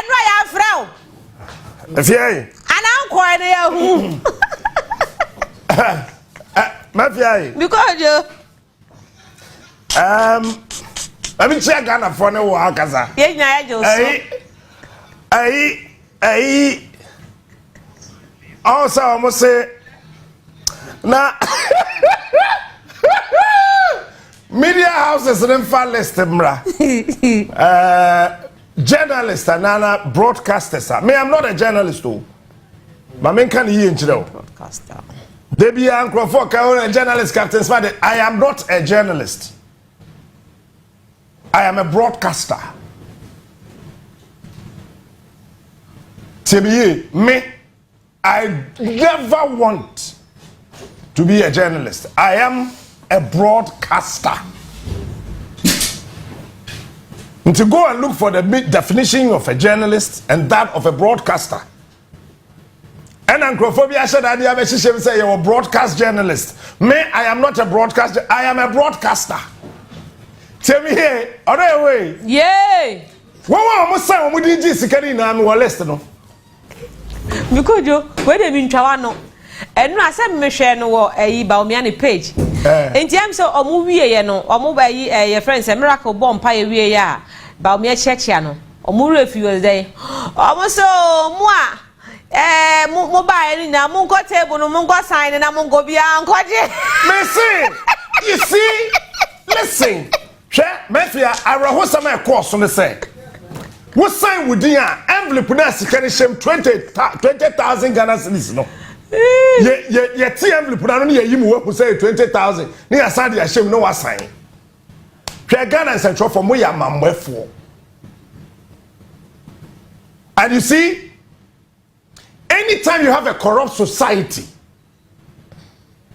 no ya frau. Afia. Ana nko na ya hu. Mafia. Because you I mean check Ghana for no akaza. Ye nya ya jo so. Also almost say na media houses in fa list mra. Journalist and broadcasters. Me, I'm not a journalist too. But me can hear you. Broadcaster. Debbie Uncle for a journalist, Captain Smart. I am not a journalist. I am a broadcaster. TBE, me, I never want to be a journalist. I am a broadcaster. And to go and look for the definition of a journalist and that of a broadcaster. And Anchrophobia said that the say you're a broadcast journalist. Me, I am not a broadcaster, I am a broadcaster. Tell me here, other way. Yay! What was saying we did this again and we list no. Because you where they been trawano. And no I said me share no Bawumia page. In terms of a movie no, or mobile your friends a miracle bomb pie we ya. Bawumia church no. Or more if you was there. Almost so moi. Mobile na mungo table no mungo sign na mungo bia ankoje. Listen. You see? Listen. Mafia, I rehearse some course on the say. What sign would you envelope na sikani shame 20,000 Ghana cedis no. Ye ti envelope na no ye yimu we say 20,000. Ni asade ya shame no wa sign. Hwe Ghana central for mo ya mamwefo. And you see, anytime you have a corrupt society,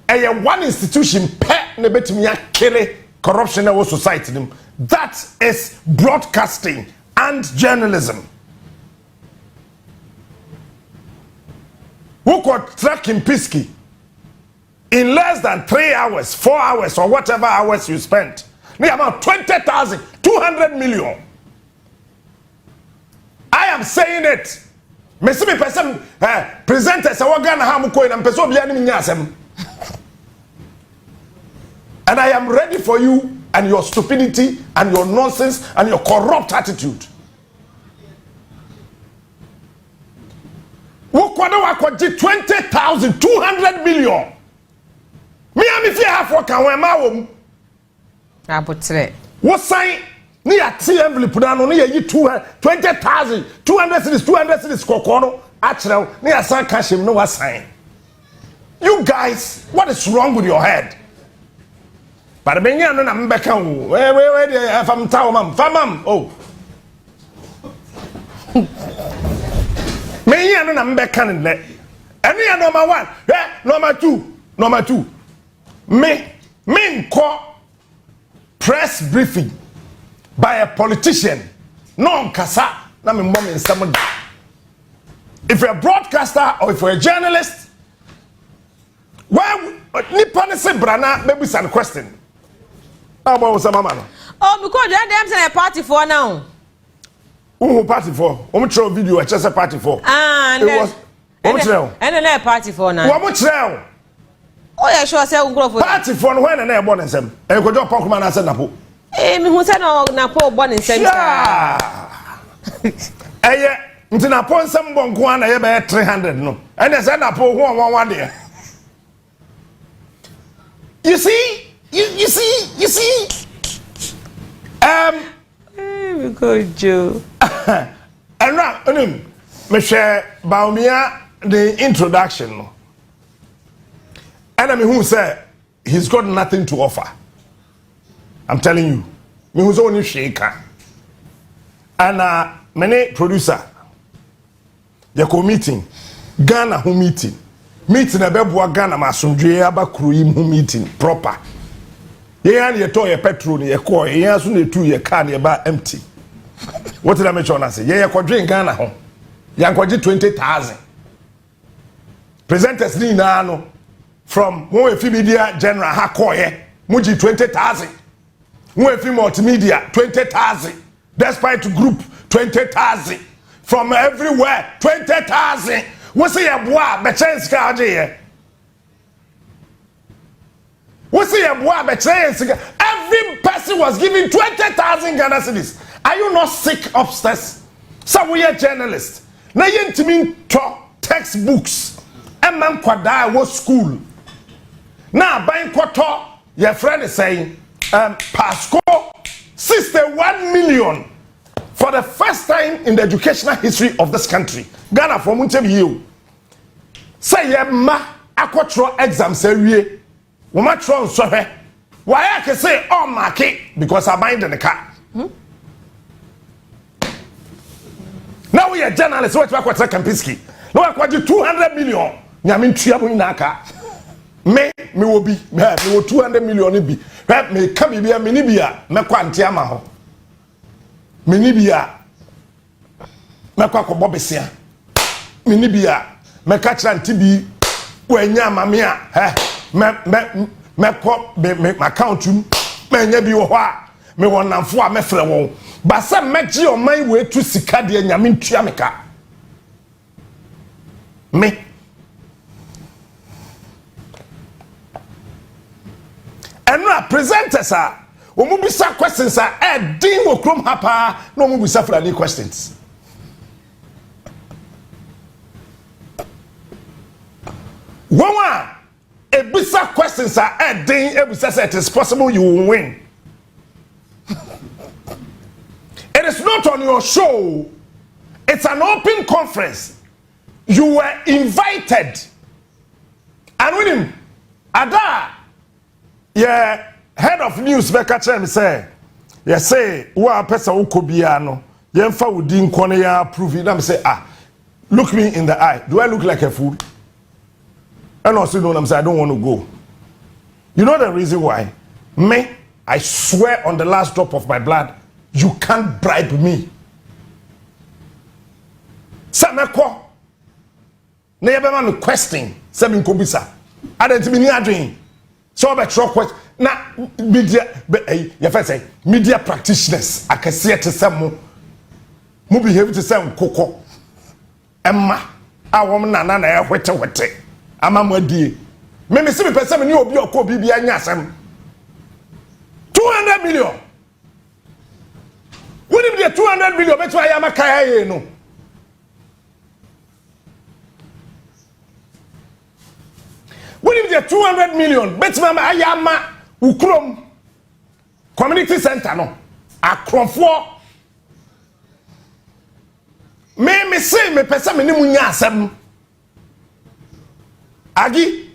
and one institution pet ne betimi akere corruption in our society, that is broadcasting and journalism. Who could track in Fiscal in less than 3 hours, 4 hours, or whatever hours you spent? Near about 20,000, 200 million. I am saying it. Messi person presenters are Ghana hamuko and person be any nyasem. And I am ready for you and your stupidity and your nonsense and your corrupt attitude. Wokwado wakwaji 20,000, 200 million. Me am if you have for kan we ma wom. Abotre. What sign ni ati envelope na no ni yi 20,000, 200 cities kokono achrew ni asan cash him no wa sign. You guys, what is wrong with your head? But me nya no na mbeka wo. We fam tawo mam, famam. Oh. Me nya no na mbeka ne. Enu ya number 1, number 2. Me nko press briefing by a politician. No kasa na me mom in some. If you're a broadcaster or if you're a journalist, well, nipa ne se brana maybe some question. How about some mama? Oh, because you them a party for now. Who party for? Throw video just a party for. Ah, it was and a party for now. What Oh, yeah, sure, say for party for when and I born and some. And could your punk man as a napo. Who said no napo born in same. Eh, until upon some one go on a 300 no. And I said napo one day. You see? You see? Good Joe. And now, Mr. Bawumia, the introduction. Enemy who said he's got nothing to offer. I'm telling you. Me who's only shaker. And many producer. They go meeting. Ghana who meeting. Meeting a bebwa Ghana masundwe abakuru who meeting proper. Ye and ye toy petrol ye ko ye aso na tu ye car ye ba empty. What did I mention na say? Ye ko drink Ghana ho. Yan ko 20,000. Presenters ni na no from one media general ha ko ye muji 20,000. One multimedia 20,000. Despite group 20,000. from everywhere 20,000 we say a boa be chance ka aje we say a boa be chance every person was given 20,000 Ghana cedis. Are you not sick upstairs? So we are journalists na yentimi to textbooks and man kwada wo school na ban kwoto your friend is saying Pasco 61 million for the first time in the educational history of this country. Ghana for muntem you. Say ye ma akwotro exam say wie. Wo ma tro nso hwe. Why I can say all market because I bind in the car. Now we are journalists what akwotro Kampiski. No akwaji 200 million. Nyame ntua mo nyaka. Me will be me will 200 million be. Me come bia me ni bia me kwa ntiama ho. Me ni bia me kwa kobo besia. Me ni bia me ka kira ntibi wanya mame a me ko me account me nya bi wo ho a me wonamfo a me frɛ won. Ba se meji oman we tu sika de nyame ntua me ka. Me and no presenters are omubisa questions are din wo krom hapa no omubisa for any questions Woma ebisa questions are din ebisa say it is possible you will win. It is not on your show, it's an open conference. You were invited and with him ada yeah, head of news be catch me say, you say, wa person ukobia no, yemfa udi nkone ya approve. Let me say, look me in the eye. Do I look like a fool? And also know I'm saying I don't want to go. You know the reason why? Me, I swear on the last drop of my blood, you can't bribe me. Sameko. Na yebema me question, say me nkobisa. Adentimi ni adwen. So be tro question na media you first say media practitioners akase te say mo behave to say nkoko emma awom na e hwete ama mo adie me se me pese me ni obi okọ bibia anya asem 200 million woni be 200 million betu aya maka ye no what if the 200 million betima ayama ukrom community center no akrofo me say me pesa me ni munya asem agi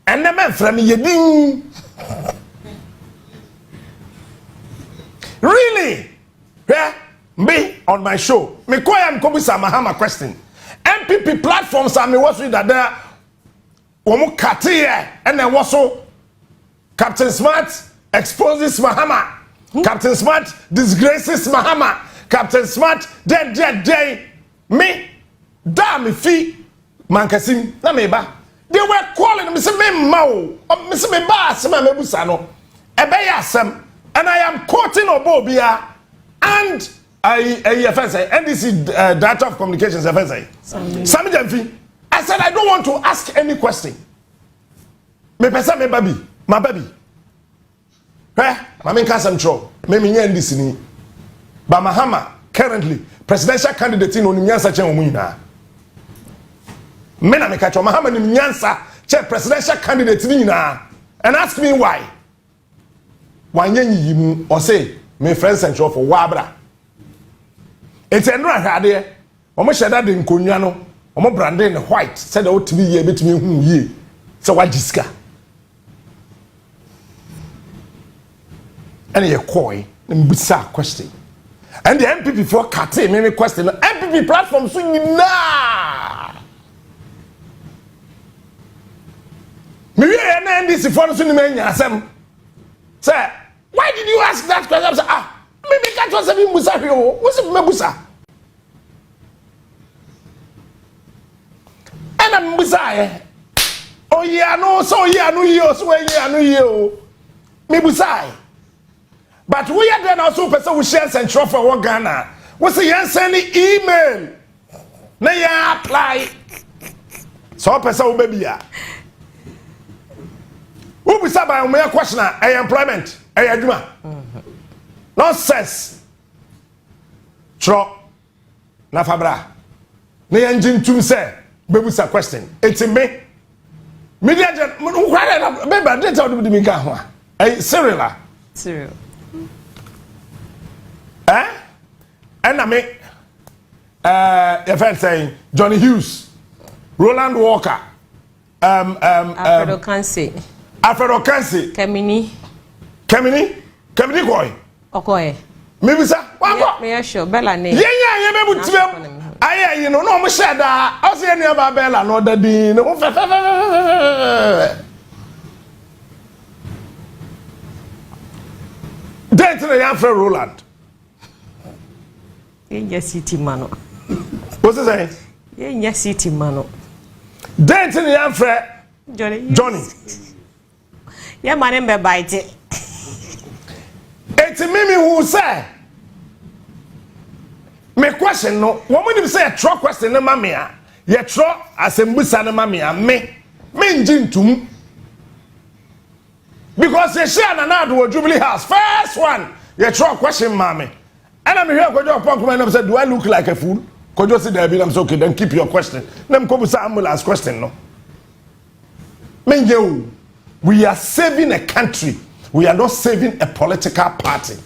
enne me fra me yedin really yeah me on my show me koyam kobisa mahama question MPP platforms are me was with that there Omo katiye ene woso Captain Smart exposes Mahama. Captain Smart disgraces Mahama. Captain Smart dead me damn fi mankasim na meba. They were calling me say me mao me say me ba asem a mebusa no ebe ya asem and I am quoting Obobia and I FSA NDC Director of Communications FSA Sami Jamfi. I said I don't want to ask any question. Me pesa me baby, my baby. I mean kasam tro. Me nya ndisi ni. Ba Mahama currently presidential candidate in Onyansa chen omu nyina. Me na me ka tro Mahama ni Nyansa che presidential candidate ni nyina. And ask me why. Wanya yimu or say me friends and tro for wabra. It's enra hade. Omo sheda de nkonwa no. Omo branding white said o timi ye betimi hu ye. So wajiska. And you coy and bizarre question. And the MPP for Kate many question. MPP platform swinging na. Maybe I end this for swinging me. Sir, why did you ask that question? Say, maybe that was a Musa. What's it Mebusa? And I'm Musa. Oh yeah, no, so yeah, no you, so yeah, no you. Mebusa. But we are then also person who shares and for Ghana. We say yes send email na ya apply so person wo baby a wo bi saba o me question employment adwuma nonsense tro na fabra na ya njintum say bebusa question eti me media jet kware na beba data wo di mi ka ho a serial and I make your friend saying Johnny Hughes, Roland Walker, Alfredo Kansi, Kemini Koy. Okoye. Maybe sir, me sure Bella name. Yeah, maybe I you know no share that. I say any about Bella no that be no. Date the young friend Roland. Yes, city mano. What's it saying? Yes, city mano. Date the young friend Johnny. Yeah, my name be bite it. It's me who say. Me question no. Woman if say a tro question na mamia. Ye tro asembusa na mamia me njintum. Because you share na do Jubilee House first one. Ye tro question mama. And I'm here Kojo Punk man say do I look like a fool? Kojo say there be I'm say okay then keep your question. Nam ko busa am last question no. Menje we are saving a country. We are not saving a political party.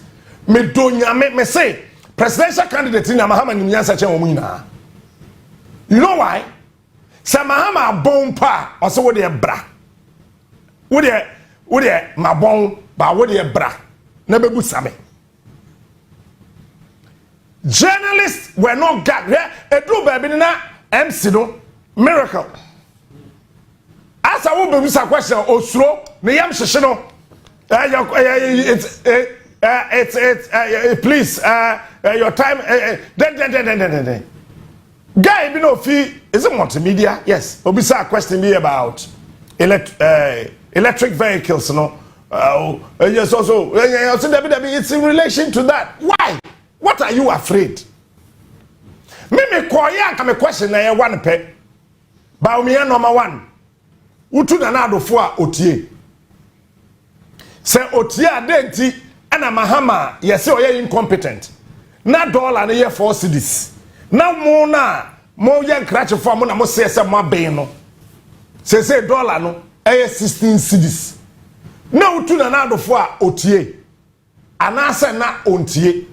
Me donya me say presidential candidate in Mahama ni nyansa che omu nyina. You know why? Say Mahama bompa or so we dey bra. We dey ma bon ba we dey bra. Na bebu same. Journalists were not gagged. Edu baby na MC no miracle. As I will be a question osuro ne yam hyehe no. Please your time guy be no fee is it multimedia? Yes. Obisa question me about electric vehicles no. Yes also it's in relation to that. Why? What are you afraid? Me koya ka me question na ye one pe. Bawumia number 1. Utu na adofo a otie. Se otie adenti ana Mahama yese oye incompetent. Na dollar na ye 4 cedis. Na mo na mo ye nkrache fo mo na mo se mo aben no. Se dollar no eye 16 cedis. Na utu na adofo a otie. Anase na ontie.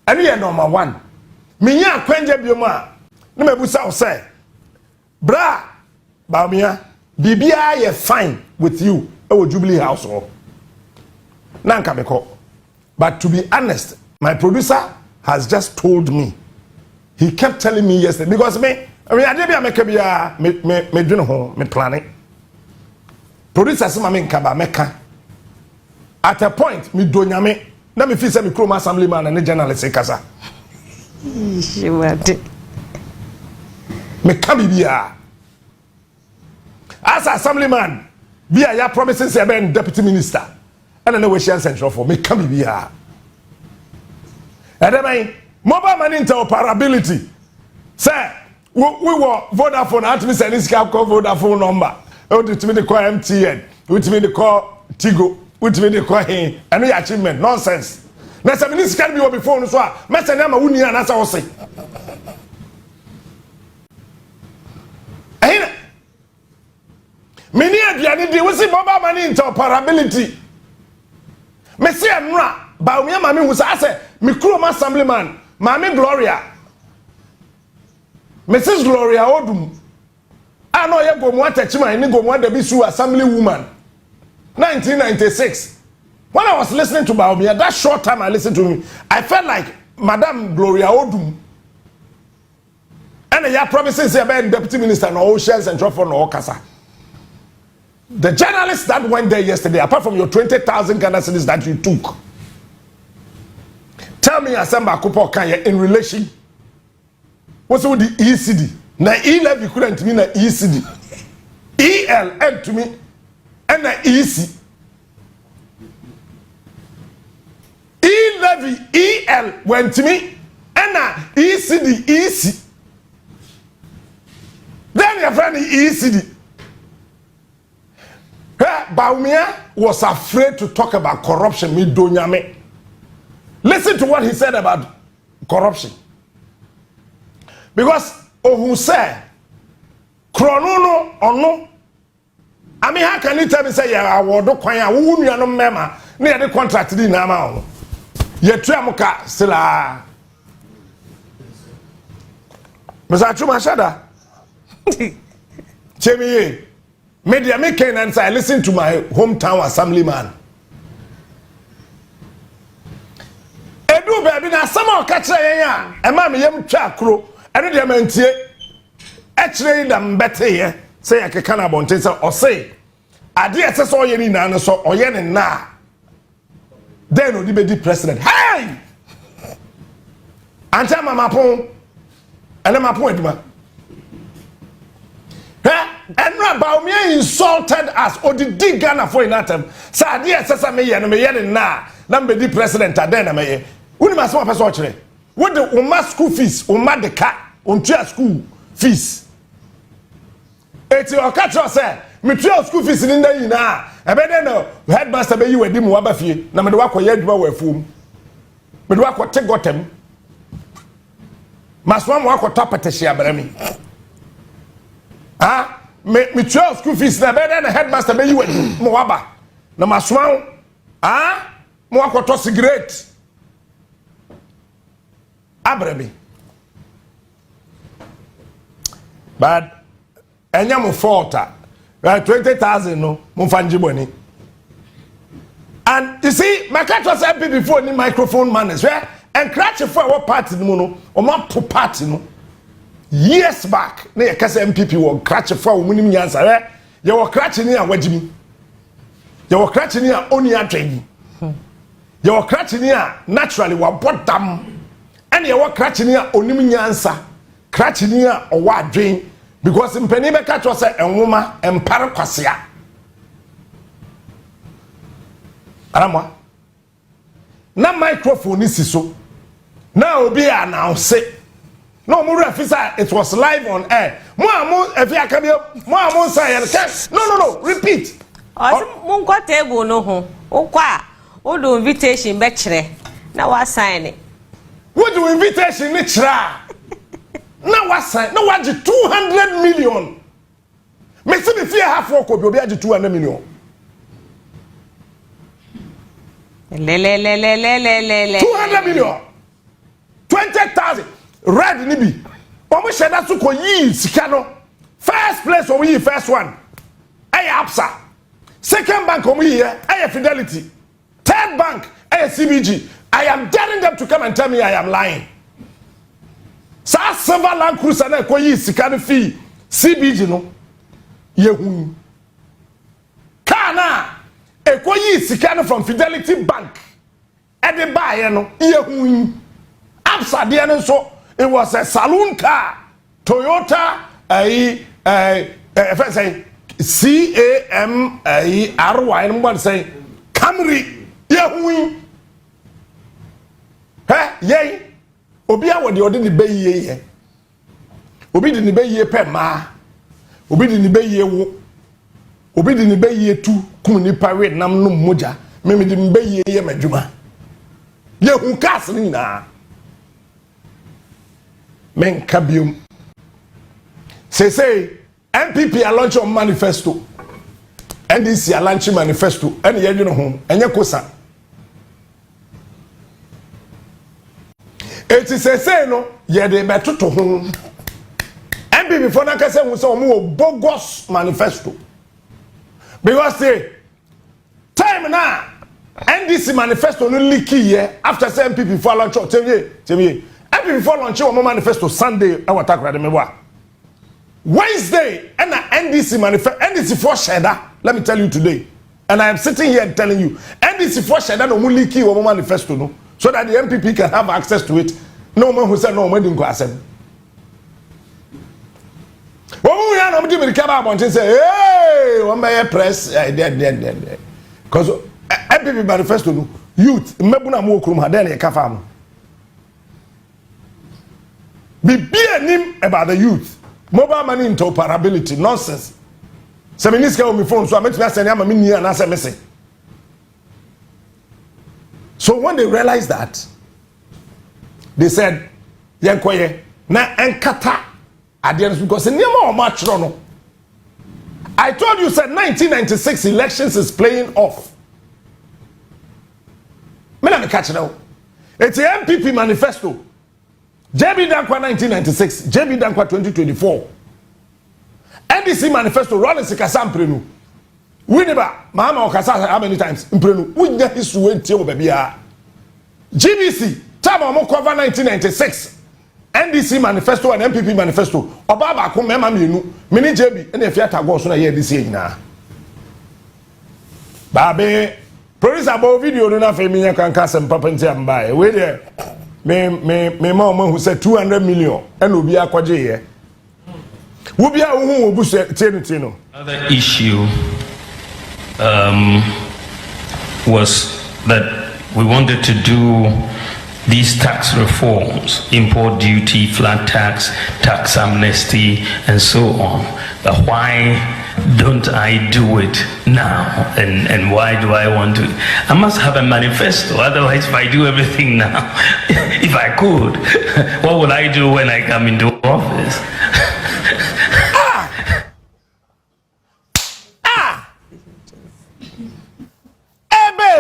Anu ye number 1. Minya akwenje biom a na mebusa wo say bra Bawumia bibia ye fine with you e Jubilee House ho. Nanka meko. But to be honest, my producer has just told me. He kept telling me yesterday because I dey bia make bia me dwene ho me planning. Producer say ma me nka ba meka. At a point me do nyame na me feel say me chrome assemblyman and journalist kasa. Me ka bibia. As assemblyman, be a promising say ben deputy minister. And I know we share central for me come here. And then mobile money interoperability. Say we were Vodafone at me send this call Vodafone number. To me they call MTN, which me they call Tigo, which me they call him. And we achievement nonsense. Now some minister can be before so. Me send them a wuni and that's all say. Many aduane dey we see mobile money interoperability. Me see enra Bawumia mami hu say me chrome assemblyman mami Gloria Mrs. Gloria Odum ano ye gomu atachima ni gomu adabi su assembly woman 1996. When I was listening to Bawumia, that short time I listened to him, I felt like Madam Gloria Odum and ya promising say ben deputy minister no shares and for no kasa. The journalists that went there yesterday, apart from your 20,000 Ghana cedis that you took, tell me, Asamba Kupo Kanye, in relation, what's with the ECD? Na E-levy couldn't mean na ECD. ELN to me, and na EC. E-levy, EL went to me, and na ECD, EC. Then your friend ECD. Bawumia was afraid to talk about corruption. Listen to what he said about corruption. Because who said, Krono or no? I mean, how can you tell me say I will do kwanya who you no mema near the contract in Nama? Ye Tramoka still a Mr. Chumashada. Chemi, media making and I listen to my hometown assemblyman. Edu baby na sama okacha ya e ma me yam twa kro eno de mantie actually them better here say akeka na bonte say o say ade ese so ye ni na no so oye ne na then odi be di president hey anta mama pon ene ma pon eduma Enra Bawumia insulted us odi di Ghana for in atem say ade ese say me ye ne na be di president aden na me ye uni ma so person kire what the umma school fees umma de ka ontua school fees eti o ka tro say me tua school fees ni nda yina e be den no headmaster be yi wadi mu waba fie na me de wakoye adwuma wa afuom me de wakote gotem maswa mu wakota pateshi abrami me tua school fees na be den headmaster be yi wadi mu waba na maswa mu wakoto cigarette abrami but enya mo fault 20,000 no mo fanji boni and you see my catch was happy before ni microphone manners where and crash for what party no no o ma po party no years back na ye kase MPP wo crash for wo munim nyansa where ye wo crash ni a wagimi ye wo crash ni a oni atwen ye wo crash ni a naturally wa bottom and ye wo crash ni a onim nyansa crash ni a o wa adwen because mpeni be catch was enwoma empare kwasea aramwa na microphone isi so na obi announce no mo refisa it was live on air mo amu efi akabio mo amu say no repeat mo nko table no ho okwa o do invitation be kire na wa sign it what do invitation ni kira na wa sign na waji 200 million me see me fear half work obi aji 200 million le 200 million 20,000 red ni bi omo sheda su ko yi sika no first place omo yi first one ay absa second bank omo yi ay fidelity third bank ay CBG I am daring them to come and tell me I am lying. Sa silver land cruiser na ko yi sika no fee CBG no yehu kana e ko yi sika no from Fidelity Bank e de buy no yehu absa de no so it was a saloon car Toyota if say CAMRY no say Camry yehu yey obi awo de odi ni beyiye ye obi di ni beyiye pe ma obi di ni beyiye wo obi di ni beyiye tu kum ni pawe nam no moja meme di ni beyiye ye madwuma ye hu kas ni na men kabium say MPP a launch on manifesto NDC a launch manifesto and ye no ho enye kosa eti say no ye de betoto ho MPP before na kase hu say omo bogus manifesto because say time na NDC manifesto no leak here after say MPP for launch tell MPP for launch omo manifesto Sunday e wata kra de meboa Wednesday and NDC manifesto NDC for sheda let me tell you today and I am sitting here telling you NDC for sheda no mo leak omo manifesto no so that the MPP can have access to it. No man who said no man didn't go accept. When we are not giving the camera and say, hey, one by press, dead. Because MPP manifesto youth, Mebuna Mokrum had then a kafam. Be him about the youth. Mobile money interoperability nonsense. So me niska on my phone, so I met me send am me ni and answer message. So when they realized that, they said, "Yankoye na enkata adians because niema o match no." I told you said 1996 elections is playing off. Me na me catch now. It's a MPP manifesto. JB Dankwa 1996, JB Dankwa 2024. NDC manifesto Rollins Kasamprenu. We never Mama Okasa how many times? Imprenu. We get history when tell baby. GBC time on cover 1996. NDC manifesto and MPP manifesto. Obaba ko mema mienu. Mini JB and if you go so na here this year na. Babe, produce about video no na femi nya kan kasem papa nti ambae. We there. Me mama who said 200 million and obi akwaje here. Another issue was that we wanted to do these tax reforms, import duty, flat tax, tax amnesty, and so on. But why don't I do it now? And why do I want to? I must have a manifesto. Otherwise, if I do everything now, if I could, what would I do when I come into office?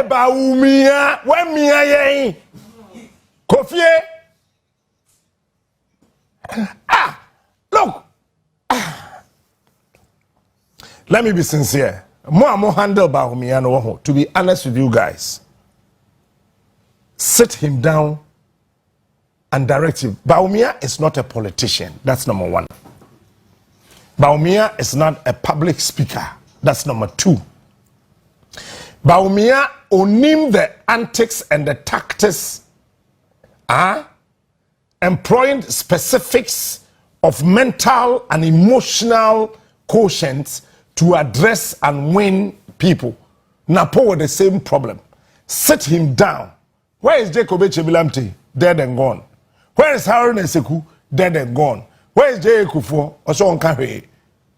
Bawumia, when me aye, Kofie. Look. Let me be sincere. More handle Bawumia no. To be honest with you guys, sit him down and direct him. Bawumia is not a politician. That's number one. Bawumia is not a public speaker. That's number two. Bawumia onim the antics and the tactics employing specifics of mental and emotional quotients to address and win people. Napo with the same problem. Sit him down. Where is Jacob Echebilamte? Dead and gone. Where is Harun Eseku? Dead and gone. Where is Jay Kufo? Also on Kahwe.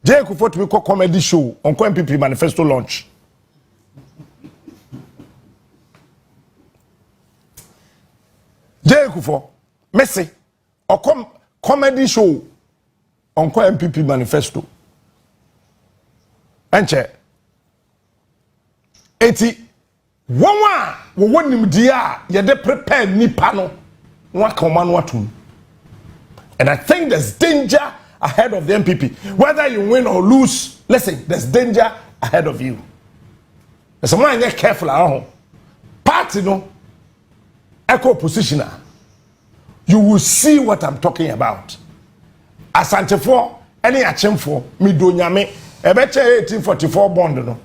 Jay Kufo to be called comedy show on MPP Manifesto launch. Jay Kufo, Messi, or comedy show on MPP Manifesto. Enche. Eti, one him dia, yede prepare ni pano, watum. And I think there's danger ahead of the MPP. Whether you win or lose, listen, there's danger ahead of you. There's someone get careful at home. Party no. Echo positioner, you will see what I'm talking about. Asante for any action for me do nyame ebeche 1844 bond no.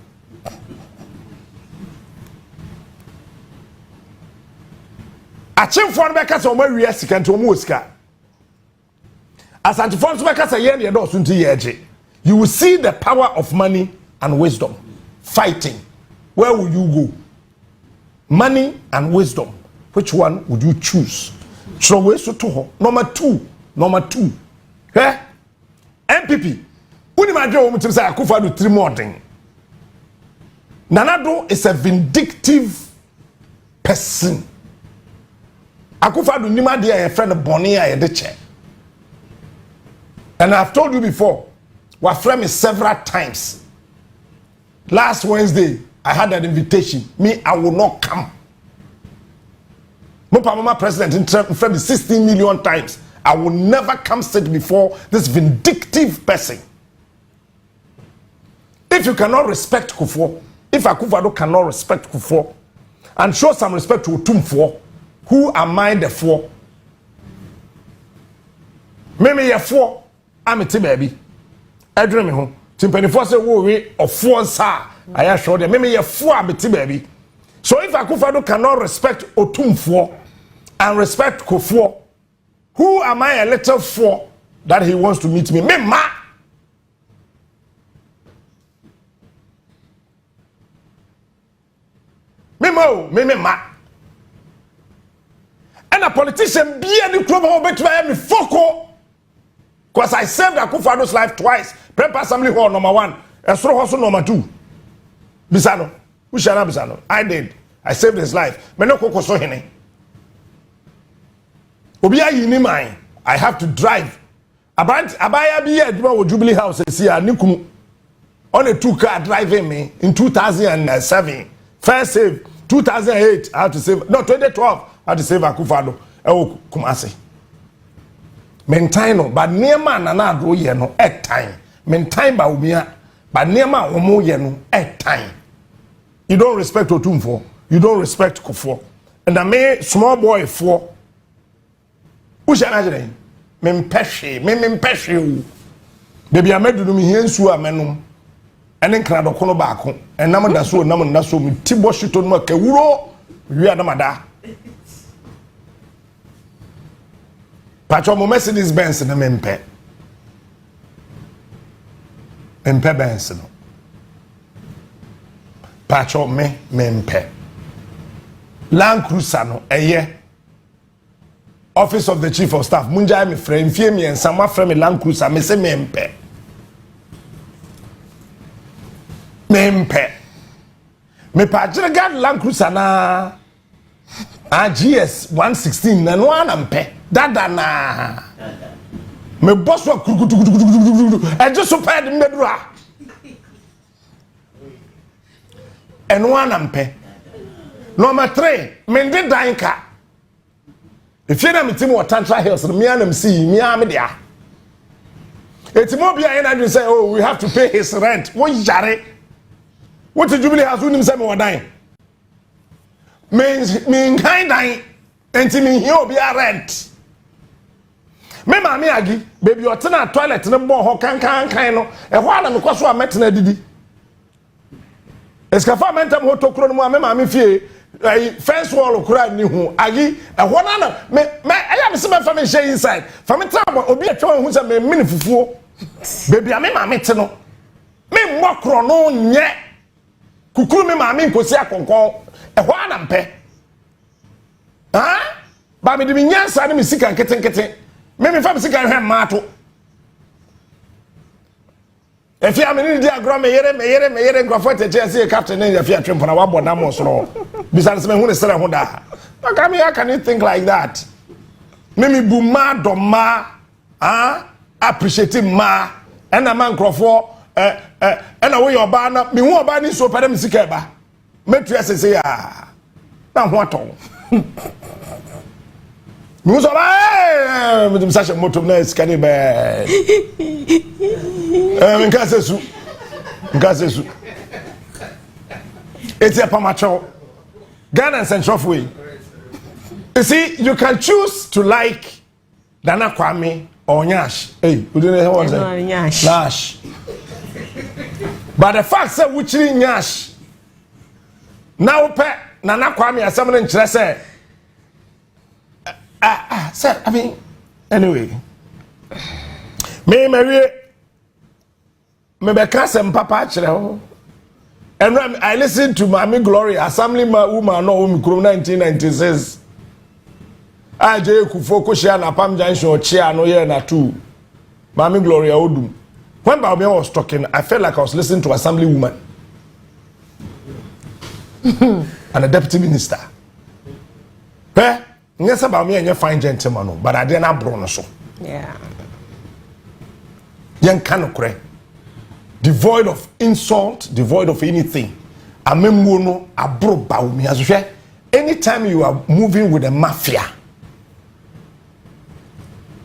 Action for beka so ma wi asika nto mo osika. Asante for so beka say ye do so nti ye eje. You will see the power of money and wisdom fighting. Where will you go? Money and wisdom. Which one would you choose? So we so to number two. Eh? MPP. Uni madwe wo mutim say Akufo do 3 more thing. Nanado is a vindictive person. Akufo do nima de a friend boni a ye che. And I've told you before, we friend me several times. Last Wednesday, I had an invitation. Me, I will not come. Mama president in front of 16 million times. I will never come sit before this vindictive person. If you cannot respect Kufo, if Akufo cannot respect Kufo, and show some respect to Otumfo, who am I the for? Maybe you're for, I'm a baby. I dream home. Timpany for say, wo we of 4 sir. I assure them, maybe you're for, I'm a baby. So if Akufo cannot respect Otumfo and respect Kufo, who am I a little for that he wants to meet me? Me ma. Me ma. And a politician be any club home bet me foko. Because I saved Akufo-Addo's life twice. Prepare Assembly Hall #1, Esoro Hoso #2. Bisano. Ushana Bisano. I did. I saved his life. Meno koko so hene. Obiya yini mine. I have to drive. Abaya biye aduma wo Jubilee House see nikum on a 2-car driving me in 2007. First save 2008 I had to save. No, 2012 I had to save Akufo-Addo. Ewo Kumasi. Mentain no, but niema na na do ye no at time. Mentain Bawumia, but niema omo ye no at time. You don't respect Otumfo, you don't respect Kufo. And I may small boy for who shall I say? Mempeshe. Baby, I made me here so a menum. And then crowd of Konobaco, and Namada so Namanda so me Tibo Shiton Makewuro, we are Namada. Pachomo Mercedes Benz in a Mempe. Mempe Benz. Pacho me Mempe. Land Cruiser no, Office of the Chief of Staff. Munja me friend, fear me and some friend me Land Cruiser, me say Mempe. Mempe. Me Pajagad Land Cruiser na. GS 116 na no anampe. Dada na. Me boss wa kurukutu. I just so paid medra. And one ampe. Number 3, me ndi danka. If you na me team what Tantra Hills, me anam see, me am there. Etimo bia yen adwin say, oh, we have to pay his rent. What yare? What the Jubilee House unim say me wadan? Me kind dying. Enti me here obi rent. Me mama agi, baby otena toilet ne bo ho kan no. E ho ana me kwaso a metena didi. Eskafa mentem ho tokro no mu a me mama fie fence wall kura ni hu agi e ho na me eya me se me fa me share inside. Fa me tram obi atwa hu se me mini fufuo. Baby a me mama te no. Me mmokro no nye. Kukuru me mama nkosi akonkon. E ho ana mpe. Ha? Ba me de nyansa ne me sika nketen. Me fa me sika hwe maato. If you am in the agro me yere nkrofo teche captain na fi atwem na wabo na mo so bisan se me hu ne sere ho da. How can you think like that? Me bu ma do ma appreciate ma na man nkrofo na wo yoba na me hu oba ni so pere me sika ba. Me tu ese ya na ho ato. Me so ba me dimsashe motom na sika be. Nkasesu. It's a pamacho. Ghana and Central way. You see, you can choose to like Nana Kwame or Nyash. Hey, who didn't know what Nyash. But the fact that which is Nyash. Now, Nana Kwame as someone in Chile say, sir, I mean, anyway. Me be kasem papa kire ho. And I listened to Mami Glory, assembly woman no wo mikrom 1996. Aje Kufo Koshia na Pam Junction chia no year na 2. Mami Glory Odum. When Bawumia was talking, I felt like I was listening to assembly woman. And a deputy minister. Yes, Bawumia nye fine gentleman, but I didn't bro no so. Yeah. Yan kanokre. Devoid of insult, devoid of anything. Amemono abro Bawumia. Anytime you are moving with a mafia,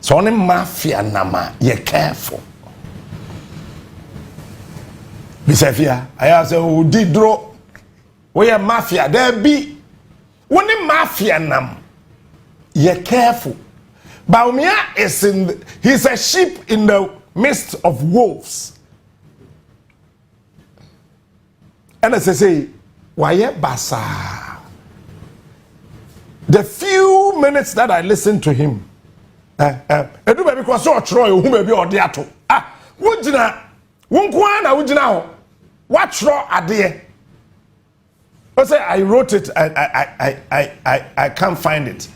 so on a mafia nama, you're careful. Bisafia, I have said, who did draw? We are mafia, there be one mafia nam. You're careful. Bawumia is he's a sheep in the midst of wolves. And as I say, why basa? The few minutes that I listened to him, edu baby kwa so chro yo hu baby ode ato. Wujina, wunkwana wujina ho. What chro ade? I say I wrote it, I can't find it.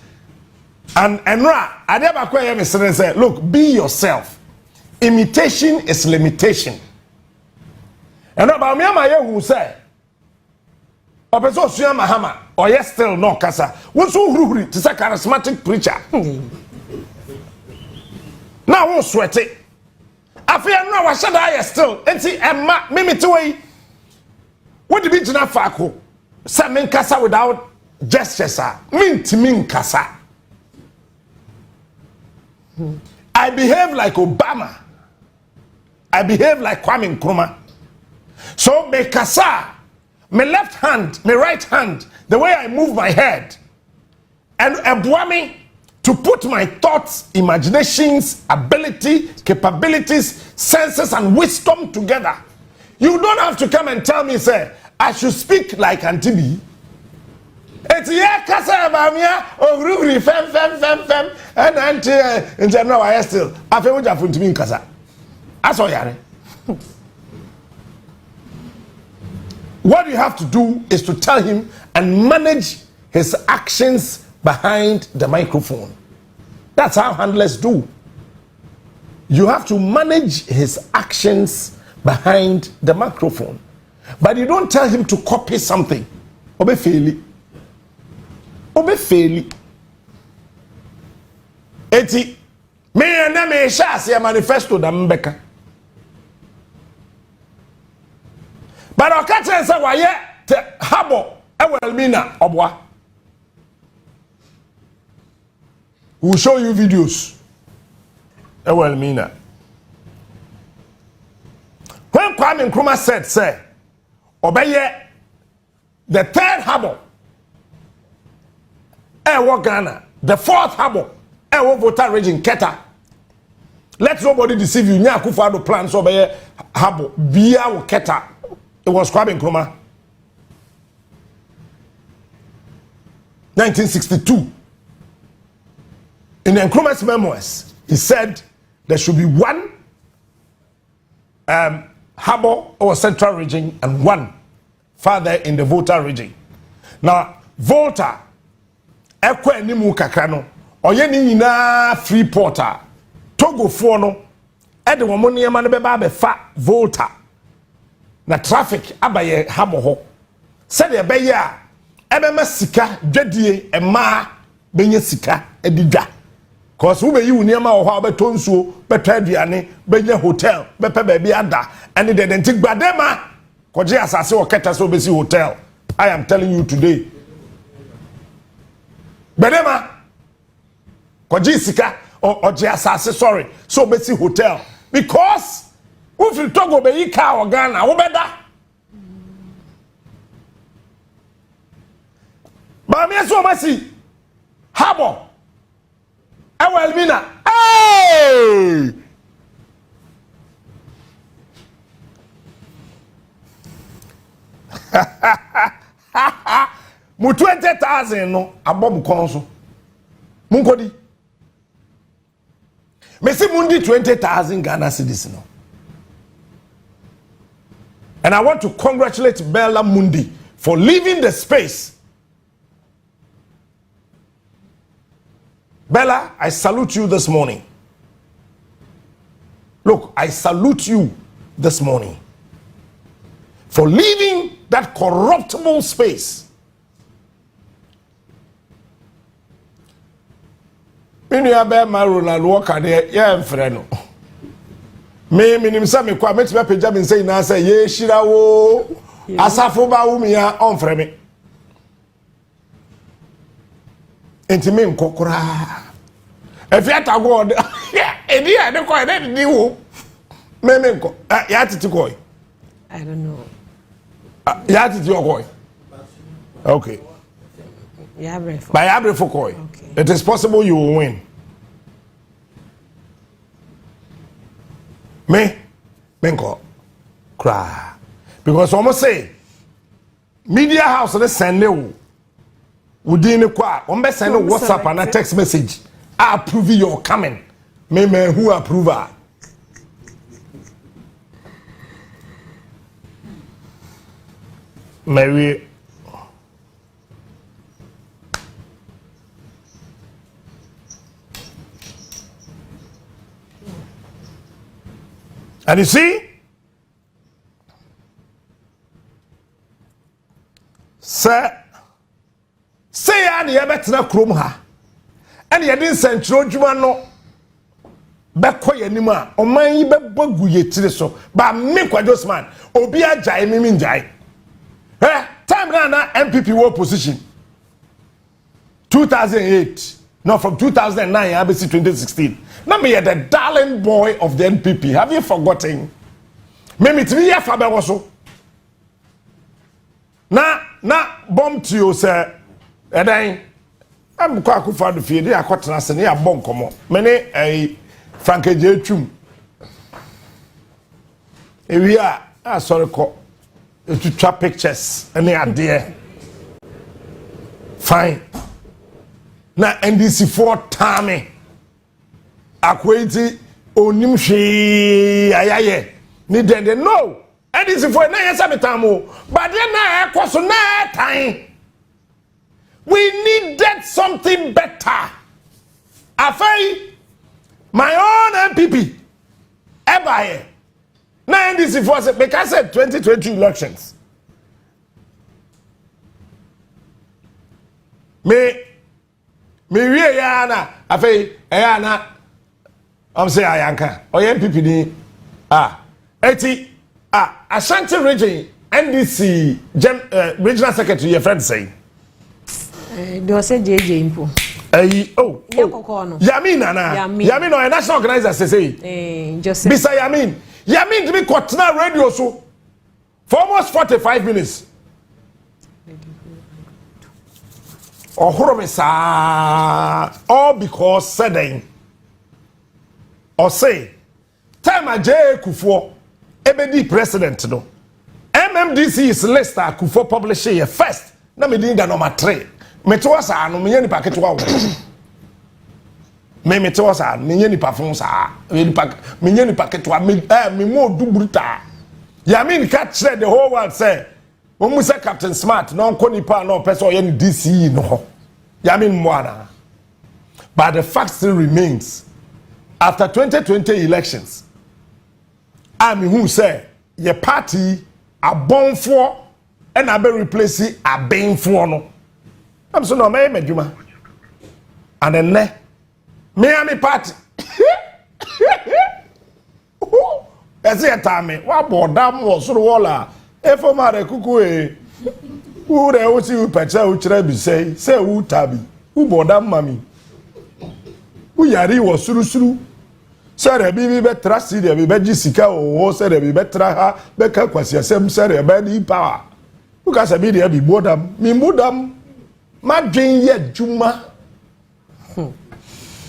And ra ade ba kwa me say, look, be yourself. imitation is limitation. And about me, my who say, Opeso Suya Mahama, or yes, still no Kasa. What's so rude to say charismatic preacher? Now, won't sweat it. I fear no, I said I still, and see, and Mimi to way. What do you mean to not Fako? Samin Kasa without gestures, min Kasa. I behave like Obama. I behave like Kwame Nkrumah. So me Kasa, my left hand, my right hand, the way I move my head, and Ebwami to put my thoughts, imaginations, ability, capabilities, senses, and wisdom together. You don't have to come and tell me, say, I should speak like Antibi. It's yeah, Kasa Bawumia, or Rugri, fem, and in general, I still. I feel what you to me in Kasa. That's all, Yare. What you have to do is to tell him and manage his actions behind the microphone. That's how handlers do. You have to manage his actions behind the microphone. But you don't tell him to copy something. Obe faili. Eti, me and me sha se manifesto da mbeka. But I can't say why yet habo Bawumia obwa. We'll show you videos. Bawumia. When Kwame Nkrumah said, say, obeye the third habo, Ghana, the fourth habo, voter region Keta. Let nobody deceive you. Nya Akufo-Addo plans obeye habo, Bia wo Keta. It was Kwame Nkrumah. 1962. In Nkrumah's memoirs, he said there should be one harbor or central region and one farther in the Volta region. Now, Volta, ekwe nimu kakrano, oye ni nyina Freeporter, Togo fono, ede wamoni yamane beba befa Volta. Na traffic abaye habo ho. Said ye be ya, ebe sika dwadie ema benye sika edidwa. Cause ube yi uniama wo ha obeto nsuo, beto aduane, benye hotel, bepe baby ada, and the dentik gbadema koje asase wo Keta so besi hotel. I am telling you today. Bedema koje sika oje asase sorry, so besi hotel because if you talk about Ika or Ghana, who better? But me so much habo. Bawumia. Hey! Mu 20,000 no abom konso. Munkodi. Me see mundi 20,000 Ghana cedis no. And I want to congratulate Bella Mundi for leaving the space. Bella, I salute you this morning. Look, I salute you this morning for leaving that corruptible space. Me minimsa me kwa metima peja me say na say ye shira wo asafo Bawumia on freme enti me nkokora efiata god edi e de ko e de wo me nko ya titi ko I don't know ya titi ko okay ya brefo by ya brefo ko it is possible you will win. Me nko cry because almost say media house they send you within kwa be send WhatsApp and a text message I approve your coming me who approve her Mary And you see, sir, say I never met na krom ha. And you didn't send Trojuma no. Back your nima, or man, you bet bogu ye so, but make what just man, or be a jai, mean jai. Eh, time now, MPP war position 2008, no, from 2009, ABC 2016. Now, me the darling boy of the NPP. Have you forgotten? Me 3 years Faber was so. Na bomb to you, sir. And then I'm quite good for the field. I got to say, I bomb come on. Many a Frank Ghc20. We are sorry, to trap pictures and they are there. Fine. Now, NDC4 Tammy. Akweti onimhwe ayaye ni dende no NDC4 na yesa betamo but then na ekoso na time we needed something better afai my own MPP ebaye na NDC4 say because 2020 elections me wie ya na afai eya na I'm saying Ayanka or MPP ni Ashanti region NDC regional secretary your friend say do say JJ impo Yamin or a national organizer say just bisa Yamin to be Kotna radio so for almost 45 minutes all because said or say time a J Kufo ebedi president no MMDC is list a Kufo publish here first na me din da number 3 me to sa no me nya ni packet wa me to sa me nya ni pa fon sa me nya ni packet wa me mo du bruta ya mean catch the whole world say when we say Captain Smart no ko ni pa no person ye ni DC no ya mean mo ana but the fact still remains. After 2020 elections, I mean who say your party a born for and I be replacing a bang for no. I'm so no me juma. And then me party. That's it time. What board dam was so wala. E for ma kuku e. Who dey o see pecha o kire bi say who tabi. Who board dam mami. Who yari was suru. Sere bibi betra sire bi beji sika o sere bi betra ha be ka kwasi asem sere be ni power. Who ka se bi de bi bodam mi bodam ma dwen ye djuma.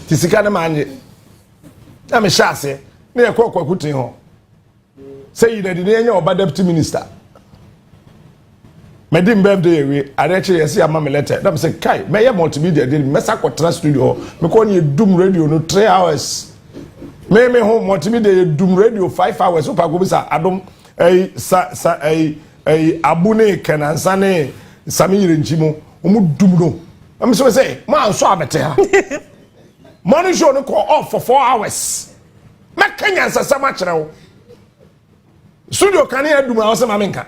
Ti sika na manje. Na me shase na ye kwa kutin ho. Say you dey nya oba deputy minister. Me dim birthday we areche yesi ama me letter. Dem say kai me ye multimedia dey me sa kwatra studio me ko ni dum radio no 3 hours. Me home multimedia dum radio 5 hours so pa go bisa adom abune kenansane samire nchimo omu dum no am so say man so abete ha money show no call off for 4 hours me kanya nsasa kire wo studio kan ya dum a wo se ma menka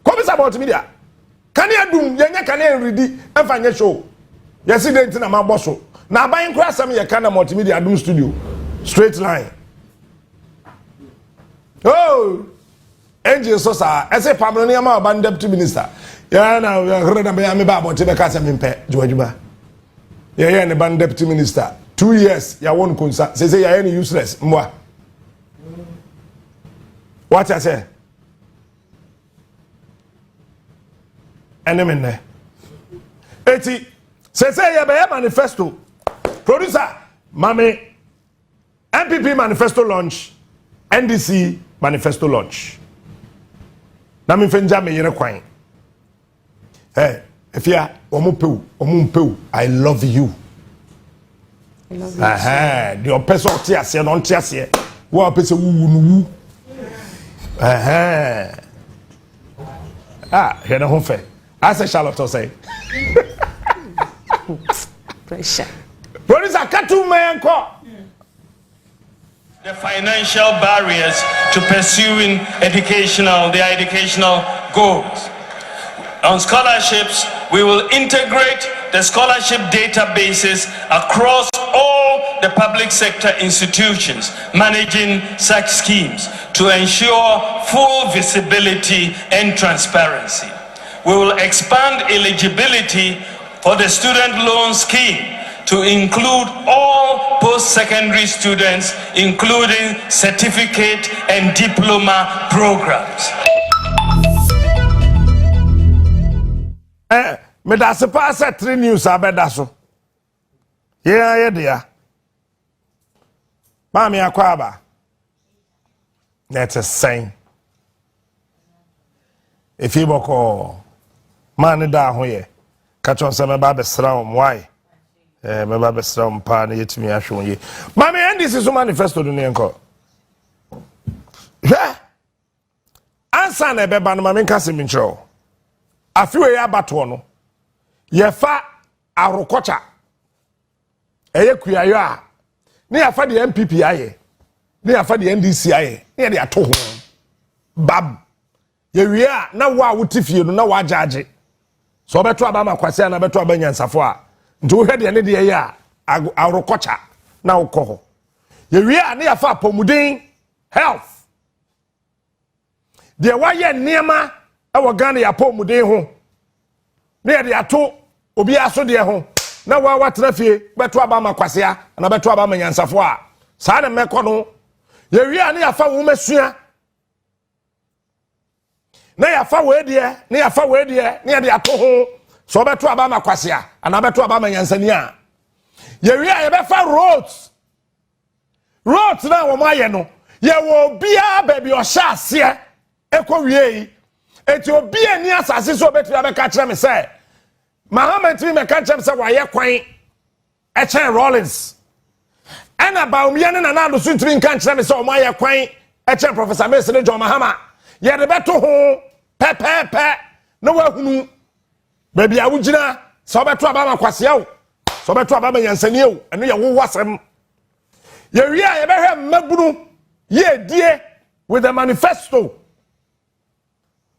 ko bisa multimedia kan ya dum yenya kan ya redi amfanya show yesi dent na ma boso na aban kura sam ye kan na multimedia dum studio straight line. Oh, Angel Sosa, as a permanent amount deputy minister. Yeah, now you're going to be about to make us a mimpe, Georgia. Yeah, and a deputy minister. 2 years, you won't concern. Say, you're any useless. Moi. What I say? And I'm in there. 80. Say, you have a manifesto. Producer, Mommy. MPP manifesto launch, NDC manifesto launch. Na me fenja me yere kwan. Hey, if you omumpeu, I love you. I love you. The person tiase no tiase. Wo person wu. Here na ho fe. As a Charlotte say. Pressure. Producer katu me enko. the financial barriers to pursuing their educational goals. On scholarships, we will integrate the scholarship databases across all the public sector institutions managing such schemes to ensure full visibility and transparency. We will expand eligibility for the student loan scheme to include all post-secondary students, including certificate and diploma programs. Me da se pass 3 news abeda so. Yeah, dear. Mami akwaba. That's a sign. If you boko man da ho ye. Catch on some baba sram why? Me baba sram pa na yetimi ahwo ye. Mami and this is manifesto do nko. Yeah. Ansa na beba no mami nka se mi nchro. Afiwe ya bato no. Yefa arokocha eye kuyayo a ne yafa de MPP aye ne yafa de NDC aye ne de ato ho bab ye wi a na wo a wotifie no na wo ajaage so beto aba makwase na beto aba nyansafo a nti wo hwe de ne de ye a arokocha na wo kɔ ho ye wi a ne yafa pomuden health de wa ye niema e wo Ghana ya pomuden ho ne de ato obi aso de ho na wa watena fie beto aba makwasea na beto aba manyansafo a saa na mekɔ no ye wi a ne yafa wo masua na yafa we de ne yafa we de ne de ato ho so beto aba makwasea na beto aba manyansani a ye wi a ye befa roads na wo maye no ye wo bia ba bi o sha ase ekɔ wie eti obi ani asase so beto aba ka kire me say Mahamed me ka chem say waye kwan e chen Rollins ana Bawumia ne na do so ntimi kan kire me say o maye kwan e chen Professor Mesele John Mahama ye de beto ho pe no wa hunu ba bia wo gina so beto aba makwase o so beto aba manyansani o eno ye wo wasem ye wi a ye behwe mabunu ye die with the manifesto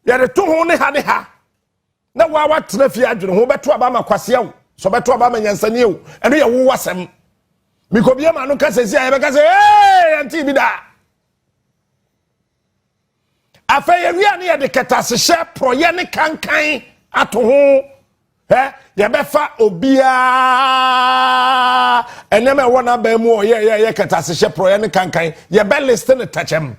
ye de to ho ne ha na wa watena fie adwene ho beto aba makwase o so beto aba manyansani o eno ye wo wasem mikobie ma no kasesi a ye be kase anti bi da afa ye wi ane ye de ketasehye proye ne kankan ato ho ye befa obia enema wona ba mu o ye ketasehye proye ne kankan ye be list ne tachem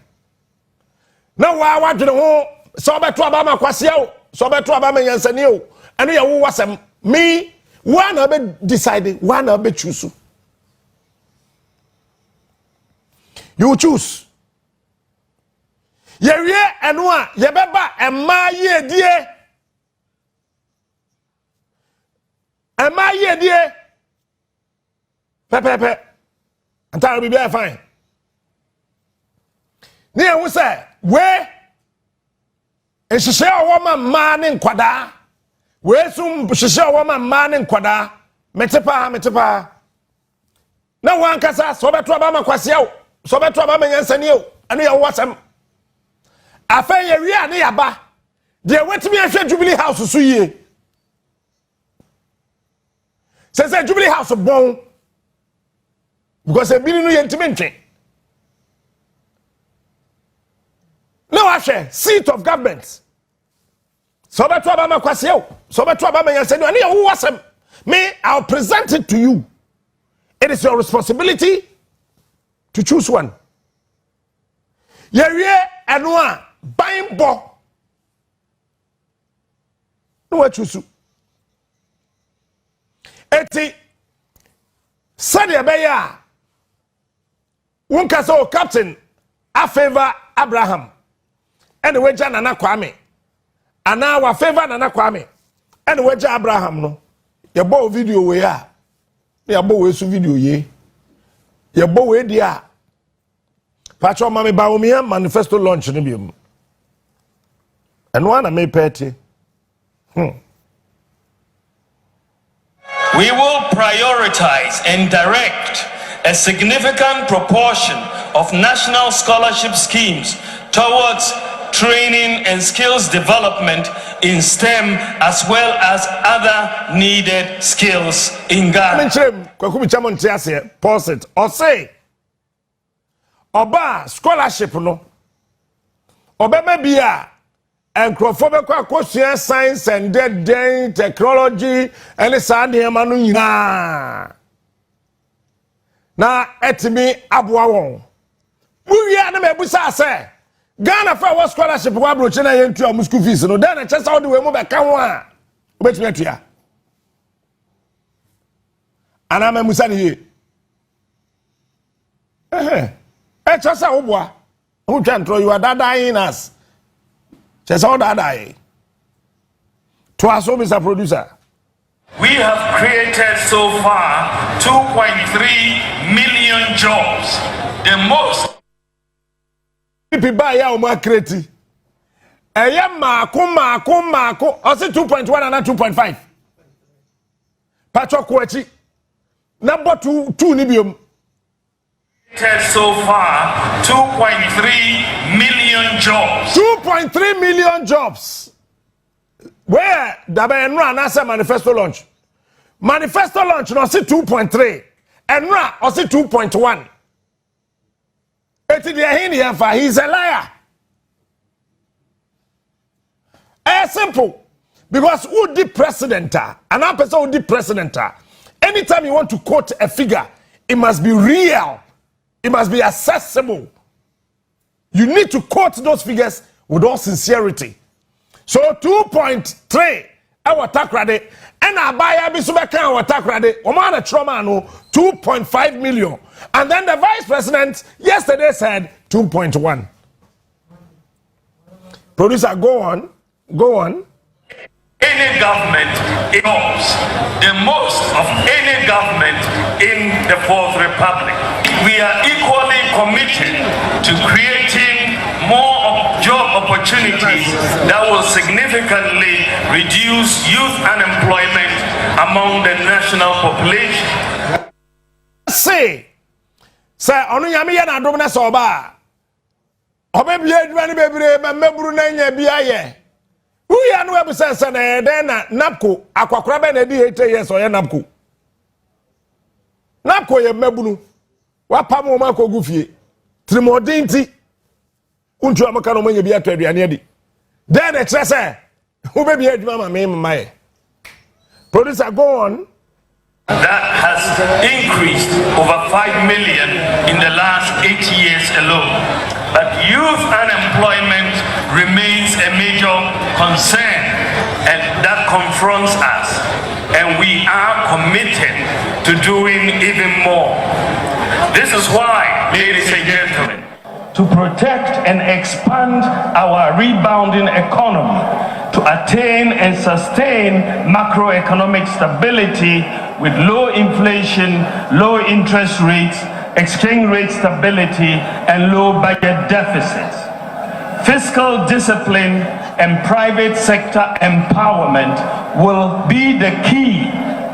na wa wadwene ho so beto aba makwase o so beto aba manyansani o eno ye wo wasem me one na be decide one na be choose you choose ye wie eno a ye beba ema ye die pepe anta bi be fine ne e wo say we ehihye awoma ma ne nkwada we sum hihye awoma ma ne nkwada metepa na wankasa so beto aba makwase o so beto aba manyansani o eno ye wo wasem afa ye wi ane yaba de wetimi ahwe Jubilee House so yie say Jubilee House bon because e bi no ye ntimi ntwe no ahwe seat of government so beto aba makwase o so beto aba manyansani ene ye wo wasem me I'll present it to you. It is your responsibility to choose one. Ye wie eno a bainbo no wa choose eti sade be ya wonka so captain a favor Abraham and we ja Nana Kwame ana wa favor Nana Kwame and we ja Abraham no ye bo video we ya ye bo we su video ye bo we dia Pacho mami Bawumia manifesto launch ni biom. And one I may petty. We will prioritize and direct a significant proportion of national scholarship schemes towards training and skills development in STEM as well as other needed skills in Ghana. Pause it. Or say, Oba scholarship no. Oba maybe and crofobia science and dead technology and the sandi manu nyina. Na etimi abua won. We are na mebusa say Ghana for what scholarship wa broche na yentu am school fees no then chese all the way mo be kan ho a obetumi atua. Ana memusa ni ye. Chese wo boa. Who try throw you are dying us. Chese all that die. To us Mr. Producer. We have created so far 2.3 million jobs, the most. People buy ya o create. Eya mako. I say 2.1 and 2.5. Patcho Kwechi. Number 2 ni biom. So far 2.3 million jobs. 2.3 million jobs. Where Dabe Enra Nasa Manifesto launch. Manifesto launch no see 2.3. Enra or see 2.1. He's a liar. Simple. Because who the president and our person who the president anytime you want to quote a figure, it must be real. It must be accessible. You need to quote those figures with all sincerity. So 2.3 our tax credit and our buyer be our tax credit. Omana trauma no 2.5 million. And then the vice president yesterday said 2.1. Producer, go on. Any government involves the most of any government in the Fourth Republic. We are equally committed to creating more job opportunities that will significantly reduce youth unemployment among the national population. Say, onu yami ya na adom na so ba. Obebi adwani bebre meburu na nya bia ye. Who ya no ebu sense na den na napko akwakora be na di 8 years o ye napko. Napko ye mebunu. Wa pam o ma kogu fie. Trimodin ti. Untu amaka no manya bia to aduane adi. Den e kire se obebi adwuma ma me mma. Producer, go on. That has increased over 5 million in the last 8 years alone. But youth unemployment remains a major concern and that confronts us. And we are committed to doing even more. This is why, ladies and gentlemen, to protect and expand our rebounding economy, to attain and sustain macroeconomic stability with low inflation, low interest rates, exchange rate stability, and low budget deficits. Fiscal discipline and private sector empowerment will be the key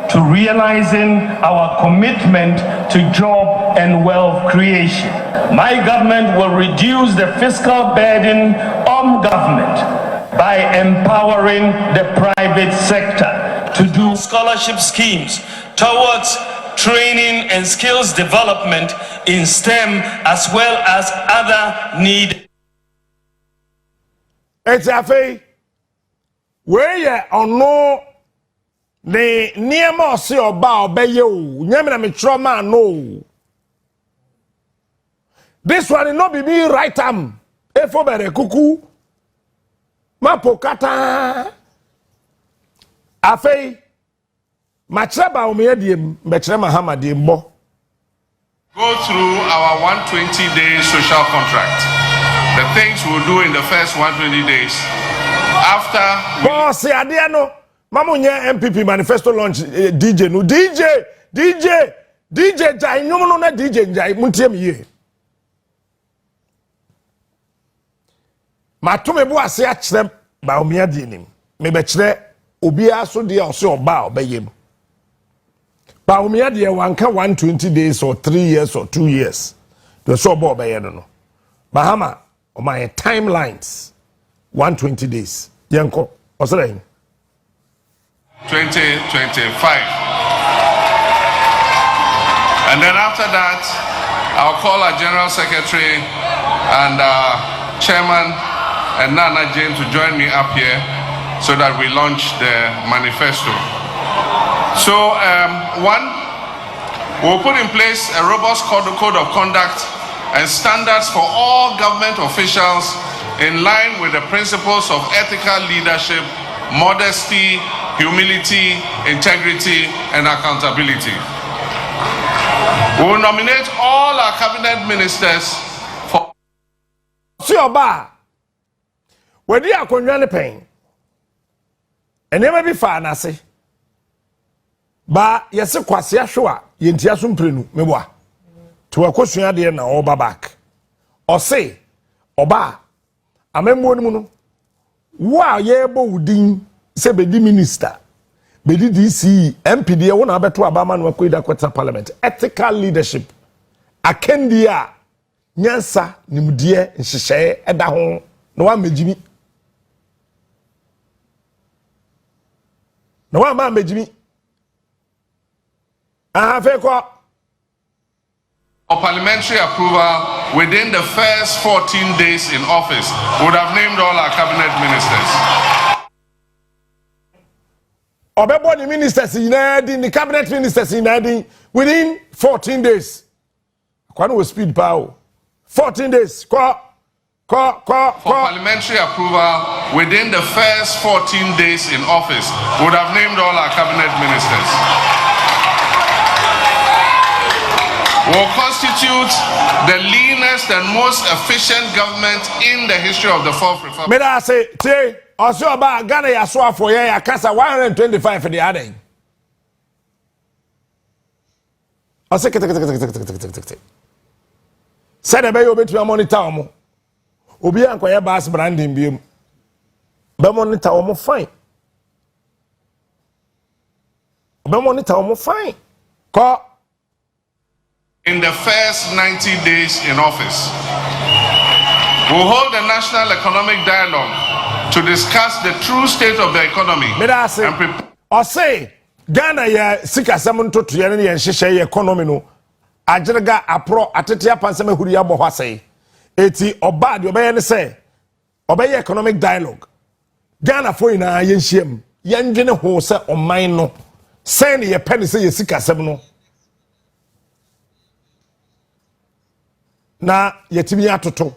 to realizing our commitment to job and wealth creation. My government will reduce the fiscal burden on government by empowering the private sector to do scholarship schemes towards training and skills development in STEM as well as other needs. It's a fee. Where you on no the near mossy or bow bay you, Yamina me trauma no. This one will not be me right arm. Efo bere kuku. Mapokata. Afei. Machra Bawumia diem, Bachra Mahama diem bo. Go through our 120-day social contract. The things we'll do in the first 120 days. After we... Boss, Adiano. Mamunya MPP Manifesto launch DJ no DJ jai no na DJ jai muntie me ye matume bo ase a kire Bawumia di nim me be kire obi aso de o se oba obeyem Bawumia de wanka 120 days or 3 years or 2 years The so bob no. Bahama on my timelines 120 days. Yanko, what's that? 2025. And then after that, I'll call our General Secretary and Chairman and Nana Jane to join me up here so that we launch the manifesto. So, one, we'll put in place a robust code of conduct and standards for all government officials in line with the principles of ethical leadership, modesty, humility, integrity, and accountability. We will nominate all our cabinet ministers for. See your bar. When you are going pain, and never be far, Nasi. Ba, yes, a quasia shua, Yentiasum Prinu, Mewa. To a question idea na oba back. Or say, Oba, a memorable. Wa yebo udin, se bedi minister. Bedi DC, MPD, one abetu Abaman wakwida kweta parliament. Ethical leadership. Akendia, nyansa, nimudie, nshishaye, edahon, no one mejimi. No one man mejimi. Or parliamentary approval within the first 14 days in office. We would have named all our cabinet ministers. Obebo the ministers in the cabinet ministers in within 14 days. Kwanu will speed power. 14 days. For parliamentary approval within the first 14 days in office. We would have named all our cabinet ministers. Will constitute the leanest and most efficient government in the history of the Fourth Republic. May I say, say, also about Ghana Yaswa for ya Casa 125 for the other. I say, said a baby to a monitor. Obi and Koya Bass branding beam. Bemonitor almost fine. Bemonitor almost fine. Call. In the first 90 days in office, we'll hold a national economic dialogue to discuss the true state of the economy. Or say, Ghana ya sika semun to tuyani ya shisha economy no. Ajirga apro atetia panseme huriya bohwase. Eti oba di obeye ne say, obeye economic dialogue. Ghana fo ina yenhiem, yenjene ho se oman no. Say ni ye penny say ye sika semun no. Na yetimi atoto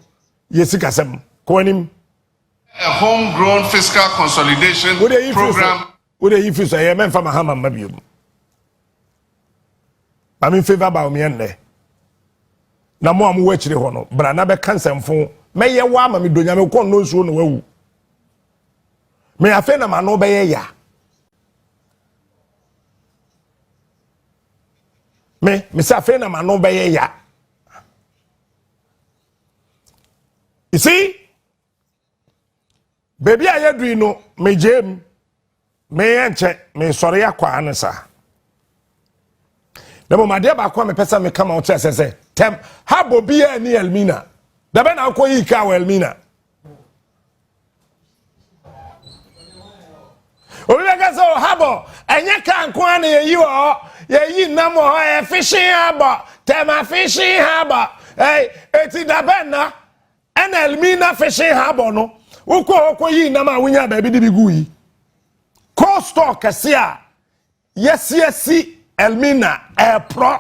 yesika sem ko anim a homegrown fiscal consolidation program with the ifis I am from Mahama Mabium. I'm in favor about me and na mo am wechire ho no bra na be cancel fo me ye wa ma me donya me kon no nsuo no wawu me afa na ma no be ye ya me sa afa na ma no be ye ya. You see, baby, I do no me jam me enche me sorry akwa ansa. The moment dia ba kwa me pesa me come out say tem habo bia ni Elmina. Da be na akwa yi ka wa Elmina. Obi ga so habo enye ka nkwa na yi wo ye yi nam ho e fishing habo tem a fishing habo hey eti da be na and Elmina fishing harbor no. Uko yi na ma wunya ba bi di gu yi. Cost stock kasia. Yes Elmina pro.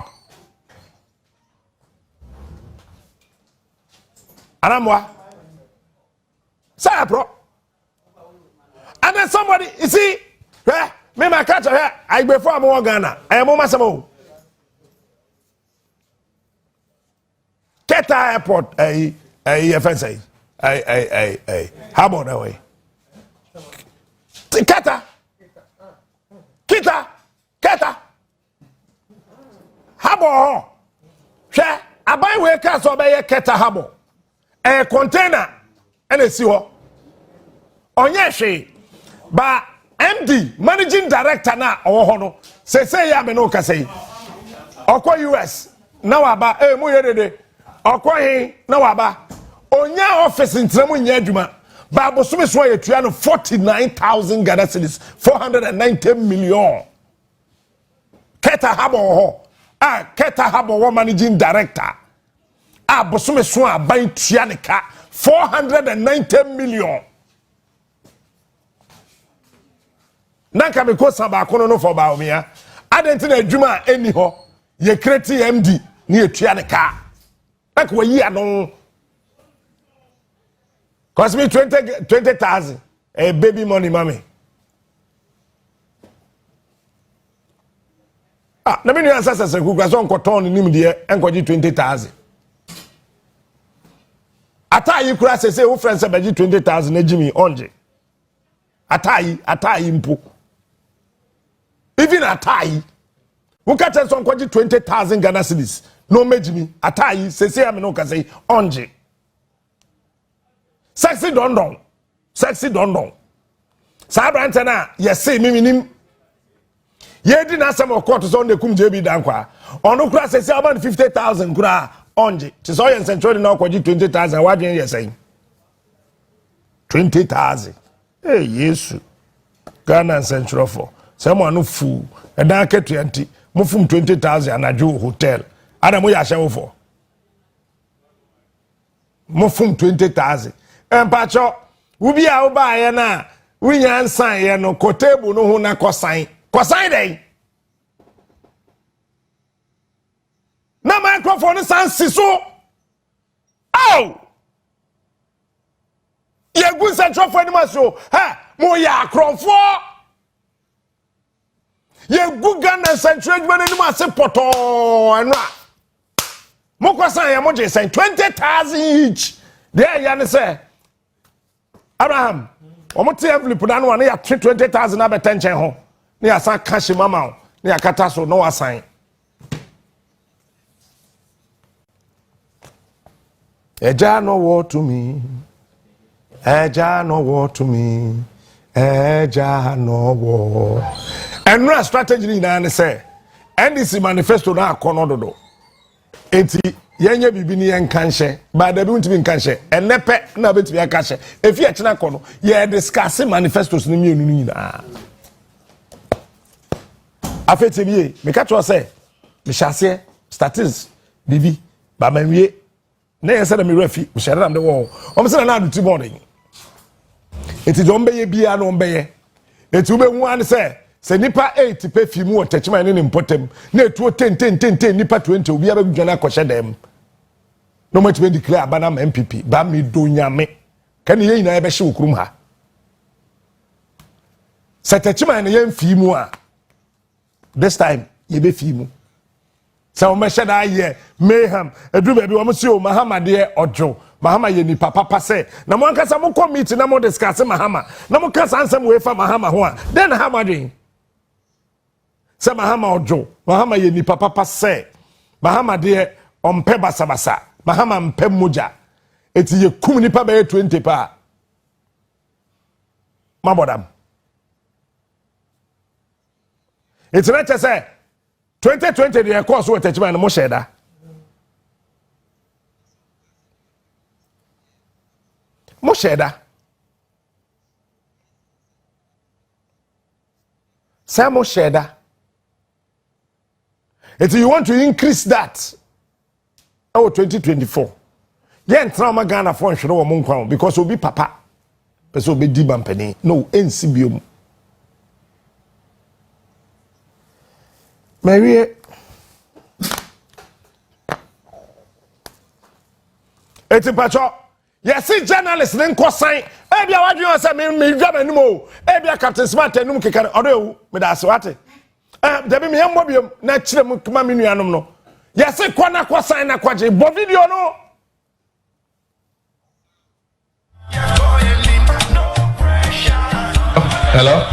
Anamwa. Say pro. And then somebody, you see, me my catch here, I before I'm Ghana. I am Masamo. Keta Airport, FNC. How about that way? Keta. Habo. Share. I buy workers or buy a Keta habo. A container and a sewer. Onyeshi. Ba MD, managing director na ohono. Say ya me no ka say. Okwa US. Now aba mo yede Okwahin na waba. Onya office ntramu nya adwuma. Ba bosume so ye tua no 49,000 Ghana cedis, 490 million. Keta Habo ho. Keta Habo managing director. Bosume so aban tua ne ka 490 million. Nanka me ko saba kono no for Bawumia. Adenti na adwuma eni ho. Ye kreti MD ni etua ne ka. Like we yi anon. Cost me 20,000. Baby money, mommy. Let me answer say who got on cotton in him there and got 20,000. Ata you could say who friends about 20,000 na Jimmy onje. Ata impo. Even Ata who catch us on 20,000 Ghana cedis. No Jimmy. Ata say I no can say onje. Sexy dondon. Sabranta na yes say me minim. Ye di na some of quarters on the kum JB dankwa. Onu kura say about 50,000 kura onje. Ti so yen central na kwaji 20,000 what you saying? 20,000. Hey Yesu. Ghana central for. Someone no fool. E dan ke 20. Mo fum 20,000 anajo hotel. Ada mo ya hye for. Mo fum 20,000. Empacho ubi a oba ye na winya nsan ye no kotebu no ho na kosan dey na microphone san siso oh ye gun central for anima so ha mo ya akrofo ye gu Ghana central adwuma anima se poto enra mo kosan ye mo je 20,000 each there ya ne say Abraham, omote envelope na no ya 20,000 na betenchen ho. Na ya san cash mama, na ya kata so no asan. Eja no war to me. Eja no war to me. Eja no war. And no strategy ni na say. NDC manifesto na akono dodo. Enti yenye bibi ni yenkanhye ba da bi untimi nkanhye enepe na betimi akanhye efi a chena kono ye discuss manifestos ni mienu ni na afete biye me ka to say me hyase statistics bibi ba manwie na yesa da me refi me hyare nam de wo o me se na aduti morning enti do mbeye bia no mbeye enti ube hu an say se nipa 8 pe fi mu otachima ni impotem na etuo 10 nipa 20 obi abadwana akɔhye dem no much be declare banam MPP ba me do nyame kan ye nyina ebe hye okurum ha setachima na ye fi mu a this time ye be fi mu sa o me hye da ye mayhem edu ba bi o mo se o mahama de ojo mahama ye ni papa se na mo ankasa mo committee na mo discuss mahama na mo kasa ansem we fa mahama ho a then hama den se mahama ojo mahama ye ni papa se mahama de ompe basabasa mahama mpe moja eti ye kum nipa be 20 pa mabodam eti na say 2020 de course wo techman mo sheda Samo sheda. If you want to increase that, 2024. Yen trauma Ghana for sure wo monkwa because obi papa. Person be di bampani. No, NCBM. Marie Eti pacho. Yes, journalist nko sign. Ebia wadwe say me dwa manim o. Ebia Captain Smart enum keka odo me da se wate. Debi me yambo biom na kire mu kuma me nuanom no. Yes, kwana kwa sign na kwaje bo video no. Hello?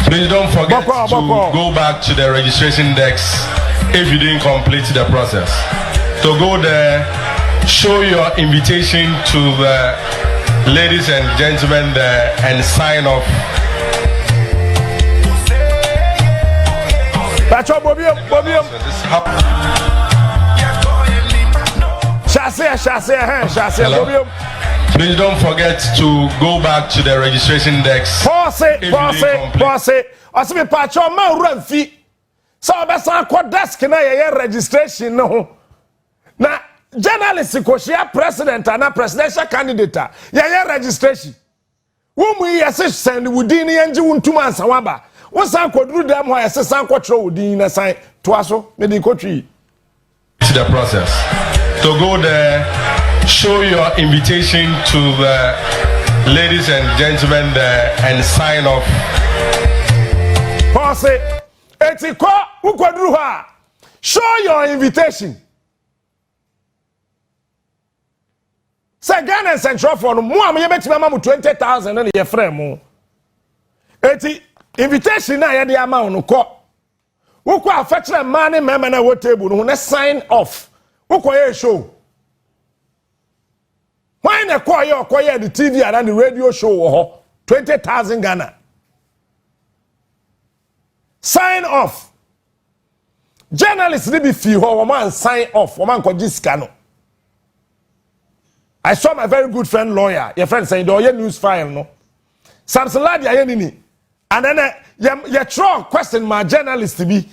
Please don't forget to go back to the registration desk if you didn't complete the process. So go there, show your invitation to the ladies and gentlemen there and sign off. Please don't forget to go back to the registration desk. Pause. Osimi pacho ma ura fi. So obesan kwa desk na ye registration no. Na journalist ko share president and presidential candidate ye registration. Wo mu yesi send wudin yenji wuntuma ansawaba. Wo san koduru dem ho yesi san kwotro wudin na san to aso me di kotwi. To the process. To go there, show your invitation to the ladies and gentlemen there and sign off. Pause. Etiko ukoduru ha. Show your invitation. Say Ghana Central for no mo am ye betima ma 20,000 na ye frame mo. Eti invitation na ye de ama no ko. Wo ko afetre man ne mema na wo table no na sign off. Wo ko ye show. Why na ko ye the TV and the radio show ho 20,000 Ghana. Sign off. Journalists need be fee ho man sign off. Man ko jiska no. I saw my very good friend lawyer, your friend saying, "Do you news file no?" Samson Ladi ayenini, and then you throw question my journalist to be.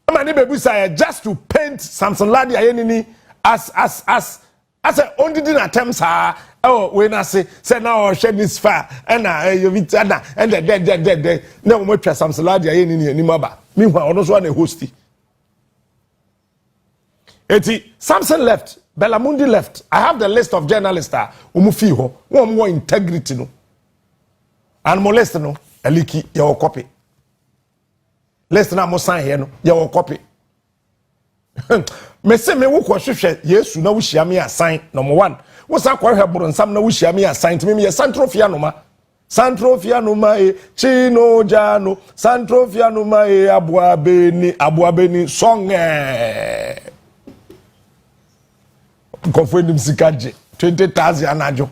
I'm baby say just to paint Samson Ladi ayenini as a only din attempts oh when I say now share this fire and you meet and the no we try Samson Ladi ayenini ni maba. Meanwhile, also one a hosty. Eti Samson left. Belamundi left. I have the list of journalists umufi ho. One more integrity no. And molest no. Eliki your copy. List na mo sign here no. Your copy. Me say me wo kwahwehwe Yesu na wo hia me assign number 1. Wo sa kwahwe boronsam na wo hia me assign to me Santrofia no ma. Santrofia no ma chino jano. Santrofia no ma abuabeni song Confirm Sikaji 20,000 anajo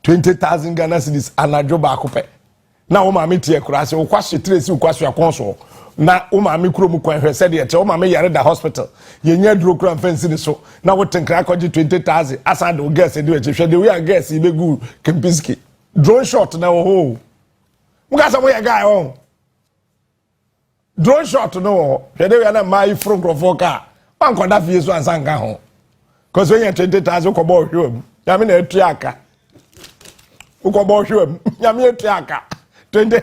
20,000 Ghana cedis anajo ba kope na o ma me tie kura se o kwahye tresi o kwahye akonso na o ma me kuro mu kwan hwe se de te o ma me yare da hospital ye nya duro kura fancy ni so na wo tenkra kwaji 20,000 asa de o gas de we hwe de we a gas be gu Kempinski drone shot na wo ho mu ga sa mo ye guy on drone shot no hwe de we na mai from Krofoka Uncle that feels one sang home. Because when you're 20,000, you go home. Yamina Triaka. You go home. Yamina Triaka. 20.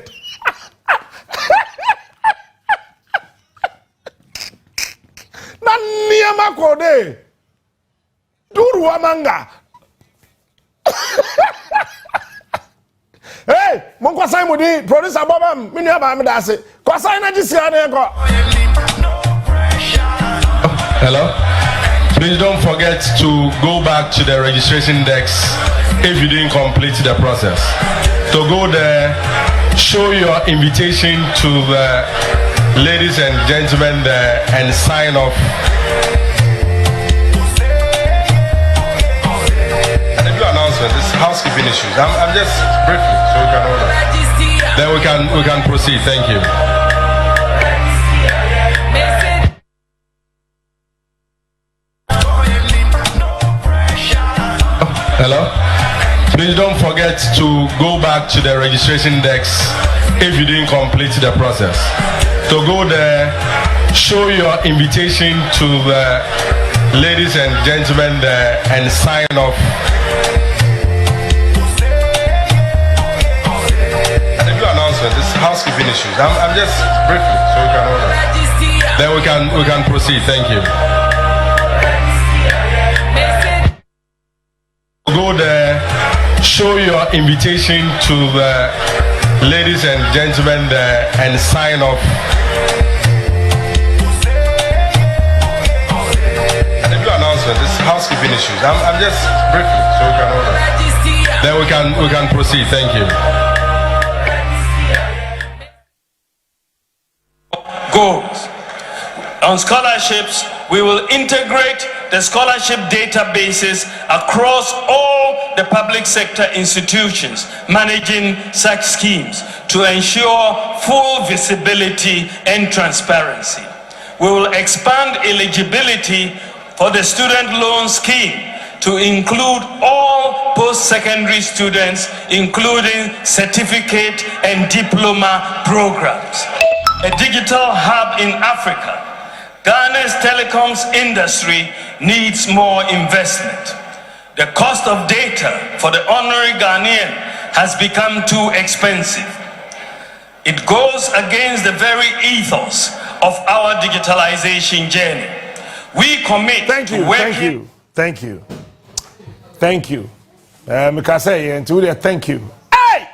Nania Makode. Duru Amanga. Hey, Monko Simon, producer Bobam, Minyaba Medase. Because I know this year. Hello? Please don't forget to go back to the registration desk if you didn't complete the process. To go there, show your invitation to the ladies and gentlemen there and sign off. And a new announcement, this is housekeeping issues. I'm just briefly so we can order. Then we can proceed. Thank you. Hello? Please don't forget to go back to the registration desk if you didn't complete the process. To go there, show your invitation to the ladies and gentlemen there and sign off. And a new announcement, this is housekeeping issues. I'm just briefly so we can order. Then we can proceed. Thank you. Go there, show your invitation to the ladies and gentlemen there and sign off. And a new announcement, this is housekeeping issues. I'm just briefly so we can order. Then we can proceed. Thank you. Goals. On scholarships, we will integrate the scholarship databases across all the public sector institutions managing such schemes to ensure full visibility and transparency. We will expand eligibility for the student loan scheme to include all post-secondary students, including certificate and diploma programs. A digital hub in Africa. Ghana's telecoms industry needs more investment. The cost of data for the ordinary Ghanaian has become too expensive. It goes against the very ethos of our digitalization journey. We commit to working. Thank you. Because thank you. Hey!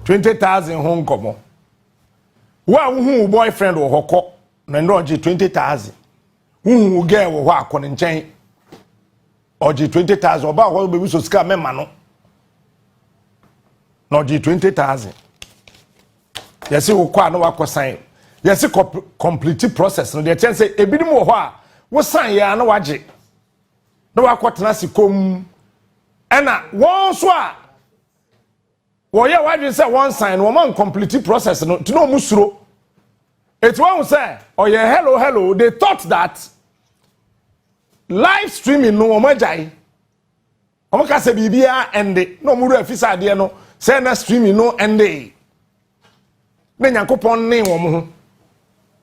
20,000 home komo. Who boyfriend or hoko? Nandoji 20,000. Who girl or what con chain? Or G 20,000 about what we should scam mano. No G 20,000. Yes, you will no work sign. Yes, complete process. No, the chance say a bit more. What sign ya no waji? No work nasi come. Anna, one swa. Well, yeah, why do you say one sign? One complete process. No, to no musro. It's one say, oh yeah, hello. They thought that live streaming no omajai. Omaka se bibia ende. No muru efisa ade no. Say na streaming no ende. Ne Nyankopon ne wo mo ho.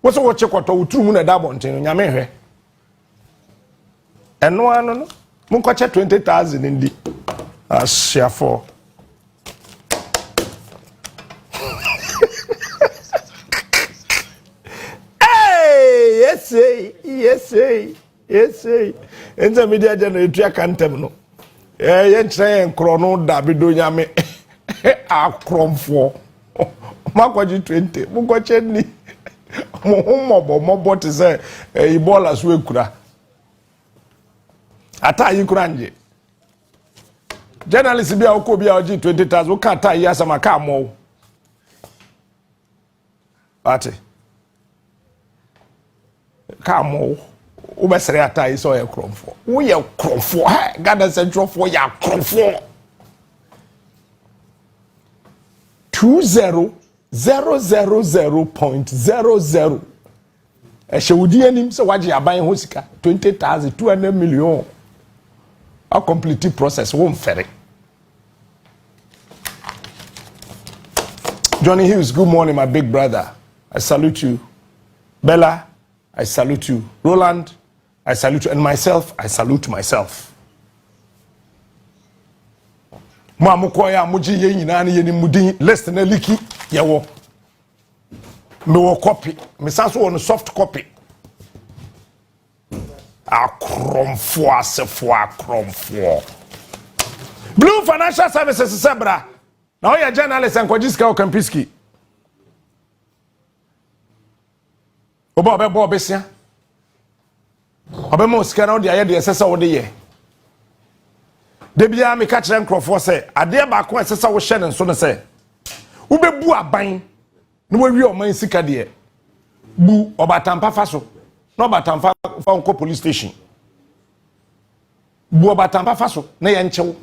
Wo so wo chekwato uturu mu na da bonten nyame hwe. Eno ano no. Mun kwache 20,000 ndi. Asiafo. Hey, yes. Enza media generate akantem no. Ye nkyere nkro no da bido nyame. Akromfo. Makwaji 20 mukwache ni mobo te say ibola so ekura ata yikura nje journalist bia okobia oji 20,000 ka ata yi asama ka mo ate ka mo u besere ata yi so ye kromfo wo ye kromfo ha Ghana Central for ya kromfo 0.00. Eshewudi anim se waje aban ho sika 20,000 200 million. A complete process won ferry. Johnny Hughes, good morning my big brother. I salute you. Bella, I salute you. Roland, I salute you, and myself, I salute myself. Mo amukoya muji ye nyina na ye ni mudin list na liki ye wo me wo copy me sanso wo no soft copy akromfo asefo akromfo Blue Financial Services sebra na oya journalist enkojiska o Kampiski obo besia mo sika na odi aye de sesa wo de ye Debia me catch them crofo say ade ba ko esesa wo hye ne so ne say wo bebu aban no we o man sika de bu obatampa fa so no obatampa fa nko police station bu obatampa fa so na ye nchew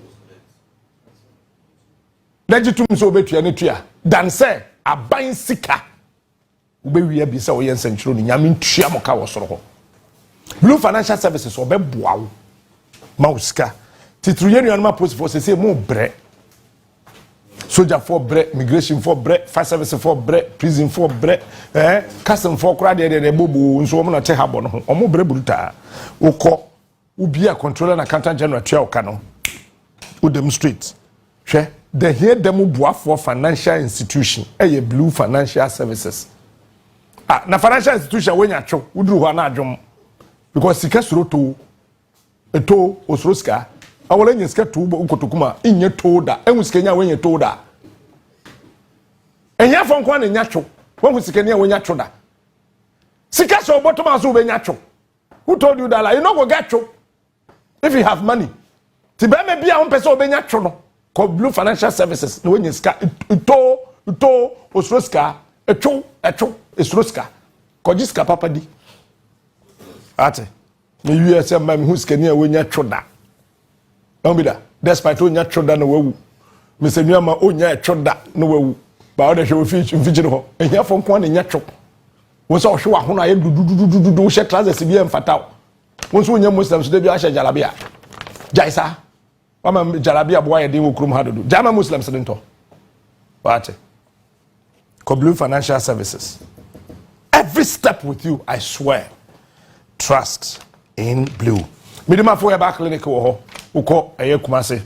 legitum so obetua ne tua dan say aban sika wo be wi abi say wo ye nsanchiro ni nyame ntua mo ka wo soro ho Blue Financial Services obeboa wo mauska Titruyen yanma post for say mo bre. Soldier for bre, immigration for bre, fire service for bre, prison for bre, custom for kra de bobo nso mo na te habo no. Omo bre bruta. Ukọ ubia controller and accountant general tua oka no. U demonstrate. Hwe, the here dem bua for financial institution, Blue Financial Services. Na financial institution when ya cho, uduru ho na adwom. Because sika suroto eto osroska awole nyeska tubo ukotokuma inye toda enwusikenya wenye toda enya fonkwa ne nyacho wenwusikenya wenya toda sika so bottom aso wenya cho who told you that like, you no go get cho if you have money ti be me bia won pese obenya cho no ko Blue Financial Services no wenye sika to osroska echo esroska ko jiska papa di ate me USM ma me husikenya wenya choda Ombida, despite onya choda no wawu. Mr. Nyama onya choda no wawu. Ba o de hwe feature ho. Ehia fo nko na nya cho. Wo so hwe wa ho na ye dududududu hwe trousers bi em fataw. Once we Muslims, they be Asha Jalabia. Jaisa. Mama Jalabia boy, they will come hard to do. Jama Muslims didn't talk. What? Blue Financial Services. Every step with you, I swear. Trust in Blue. Midima for your back clinic wo ho eye kumase.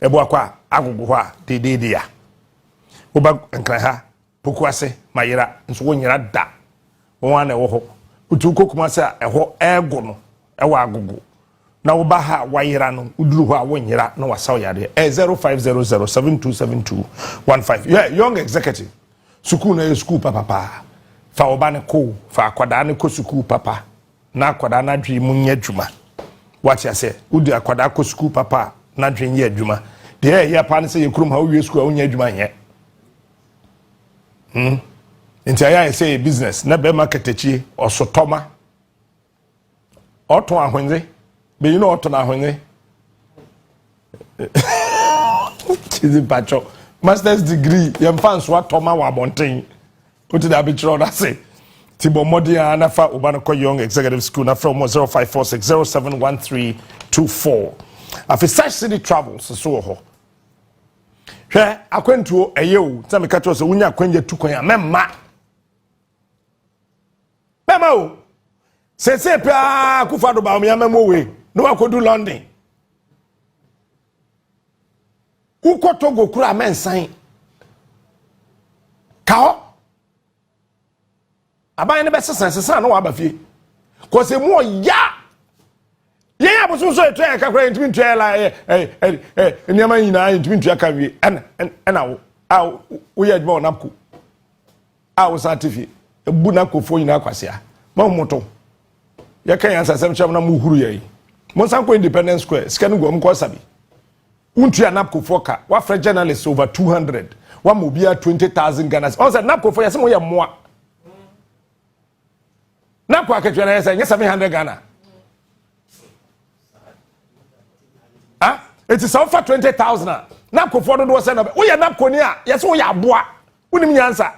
Ebo akwa agogo ho a de dia. Oba nkran ha pokuase mayira nso wonyira da. Won na wo ho. Utu kumase a eho ego no ewa agogo. Na wo ba ha wayira no uduru ho a wonyira na wasaw yade. 0500727215. Yeah, young executive. Sukuu na school papa. Fa oba ne ko, fa akwada ne ko sukuu papa. Na akwada na dwi munye adwuma. What you say? Udi akwada ko school papa na dwen ye adwuma. De ya pa ne say yekrum ha wie school onye adwuma ye. Nti aya say business na be market echi osotoma. Oton ahwenze. Be you know oton ahwenze. Chizi pacho. Master's degree yem fans wa toma wa bonten. Uti da bi chiro da say. Tibo Modia Anafa Ubanako Young Executive School na from 0546071324. Afi Sash City Travels so ho. Hwe akwentuo eyewu tell catch us wunya akwenje tukwan ya memma. Memma o. Se pia Kufado Bawumia memmo we. No akodu London. Uko Togo kura mensan. Kao aban ne be sesa no aba fie ko se mo ya ye ya bo so eto ya kakra ntimi ntwa la niama nyina ntimi ntwa ka wi na wo ya djuma onapko wo santifi ebu na kofo nyina kwasea ma moto ye kan yan sasem cham na mu huru ye mo san ko Independence Square scan go mko sabi untu ya napko foka wa fra journalists over 200 wa mobia 20,000 Ghana on say napko for yasemo ye moa na kwa ketwe na yesa nye 700 Ghana. Ah, it is over 20,000. Na ko for do say na we ya na ko ni a yesa we ya aboa. Unim nyansa.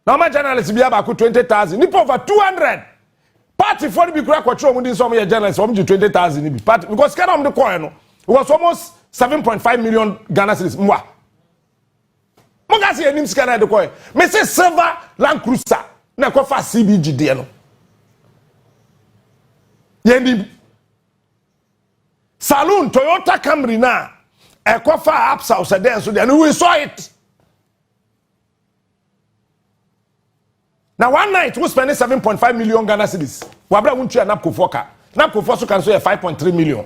Na ma journalist bi aba ko 20,000. Ni over 200. Party for be kura kwatro mu din so mo ya journalist so mo 20,000 ni bi. Party because kind of the coin no. It was almost 7.5 million Ghana cedis mwa. Mo ga se enim sika na the coin. Me say silver Land Cruiser na ko fa CBG de no yendi saloon Toyota Camry na e ko fa apsa o se den so de and we saw it now one night we spend 7.5 million Ghana cedis wa bra wuntu ya napko foka napko fo so kan so 5.3 million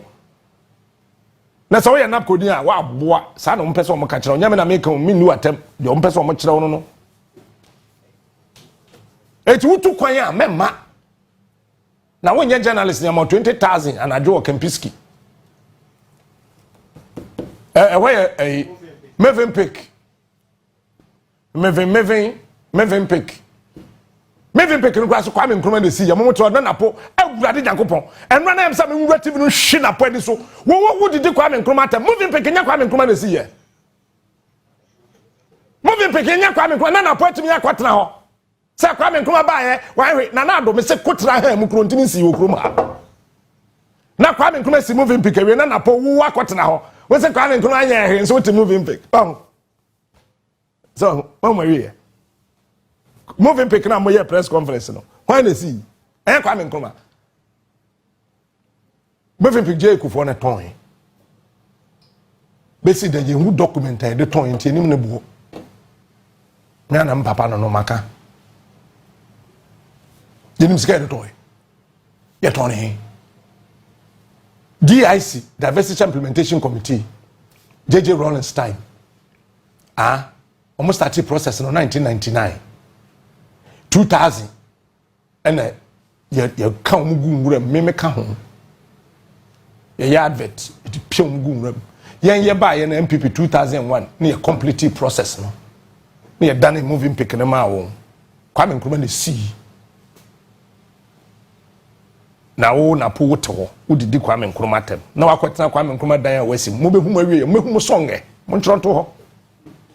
na so we napko din a wa boa sa no mpese o mo ka kire onyame na make o minu atem de o mpese o mo kire wo no eti wutu kwan ya memma na wonye journalist ni about 20,000 anajo o Kempiski where Mevin pick no so Kwame Nkrumah de si ya mo to na po awurade Nyankopon enra na em sa me nwura TV no hwe na po edi so wo didi Kwame Nkrumah ta Mevin pick nya Kwame Nkrumah de si ye Mevin pick nya Kwame Nkrumah na po etimi akwatena ho sa Kwame Nkrumah ba ye wan na ado me se kotra ha mu krontini si wo krom ha na Kwame Nkrumah si moving pick we na po wo akotena ho we se Kwame Nkrumah anya he so ti moving pick so we moving pick na mo ye press conference no why na si Kwame Nkrumah moving pick je ku fo na ton be si de ye hu document de ton nti enim na buo na na papa no maka Denim scared toy. Yet on him. DIC, Diversity Implementation Committee, JJ Rollenstein. Almost started process in 1999. 2000. And you come mugu meme kahon. Your advert, it pure mugu. Ye buy an MPP 2001 near complete process no. Near done moving pick in a mao. Kwame Nkrumah the sea. Na wo na po woto wo didi Kwame Nkrumah tem na wakwetena Kwame Nkrumah dan a wasi mo be hu mawie mo hu mo songe mo ntronto ho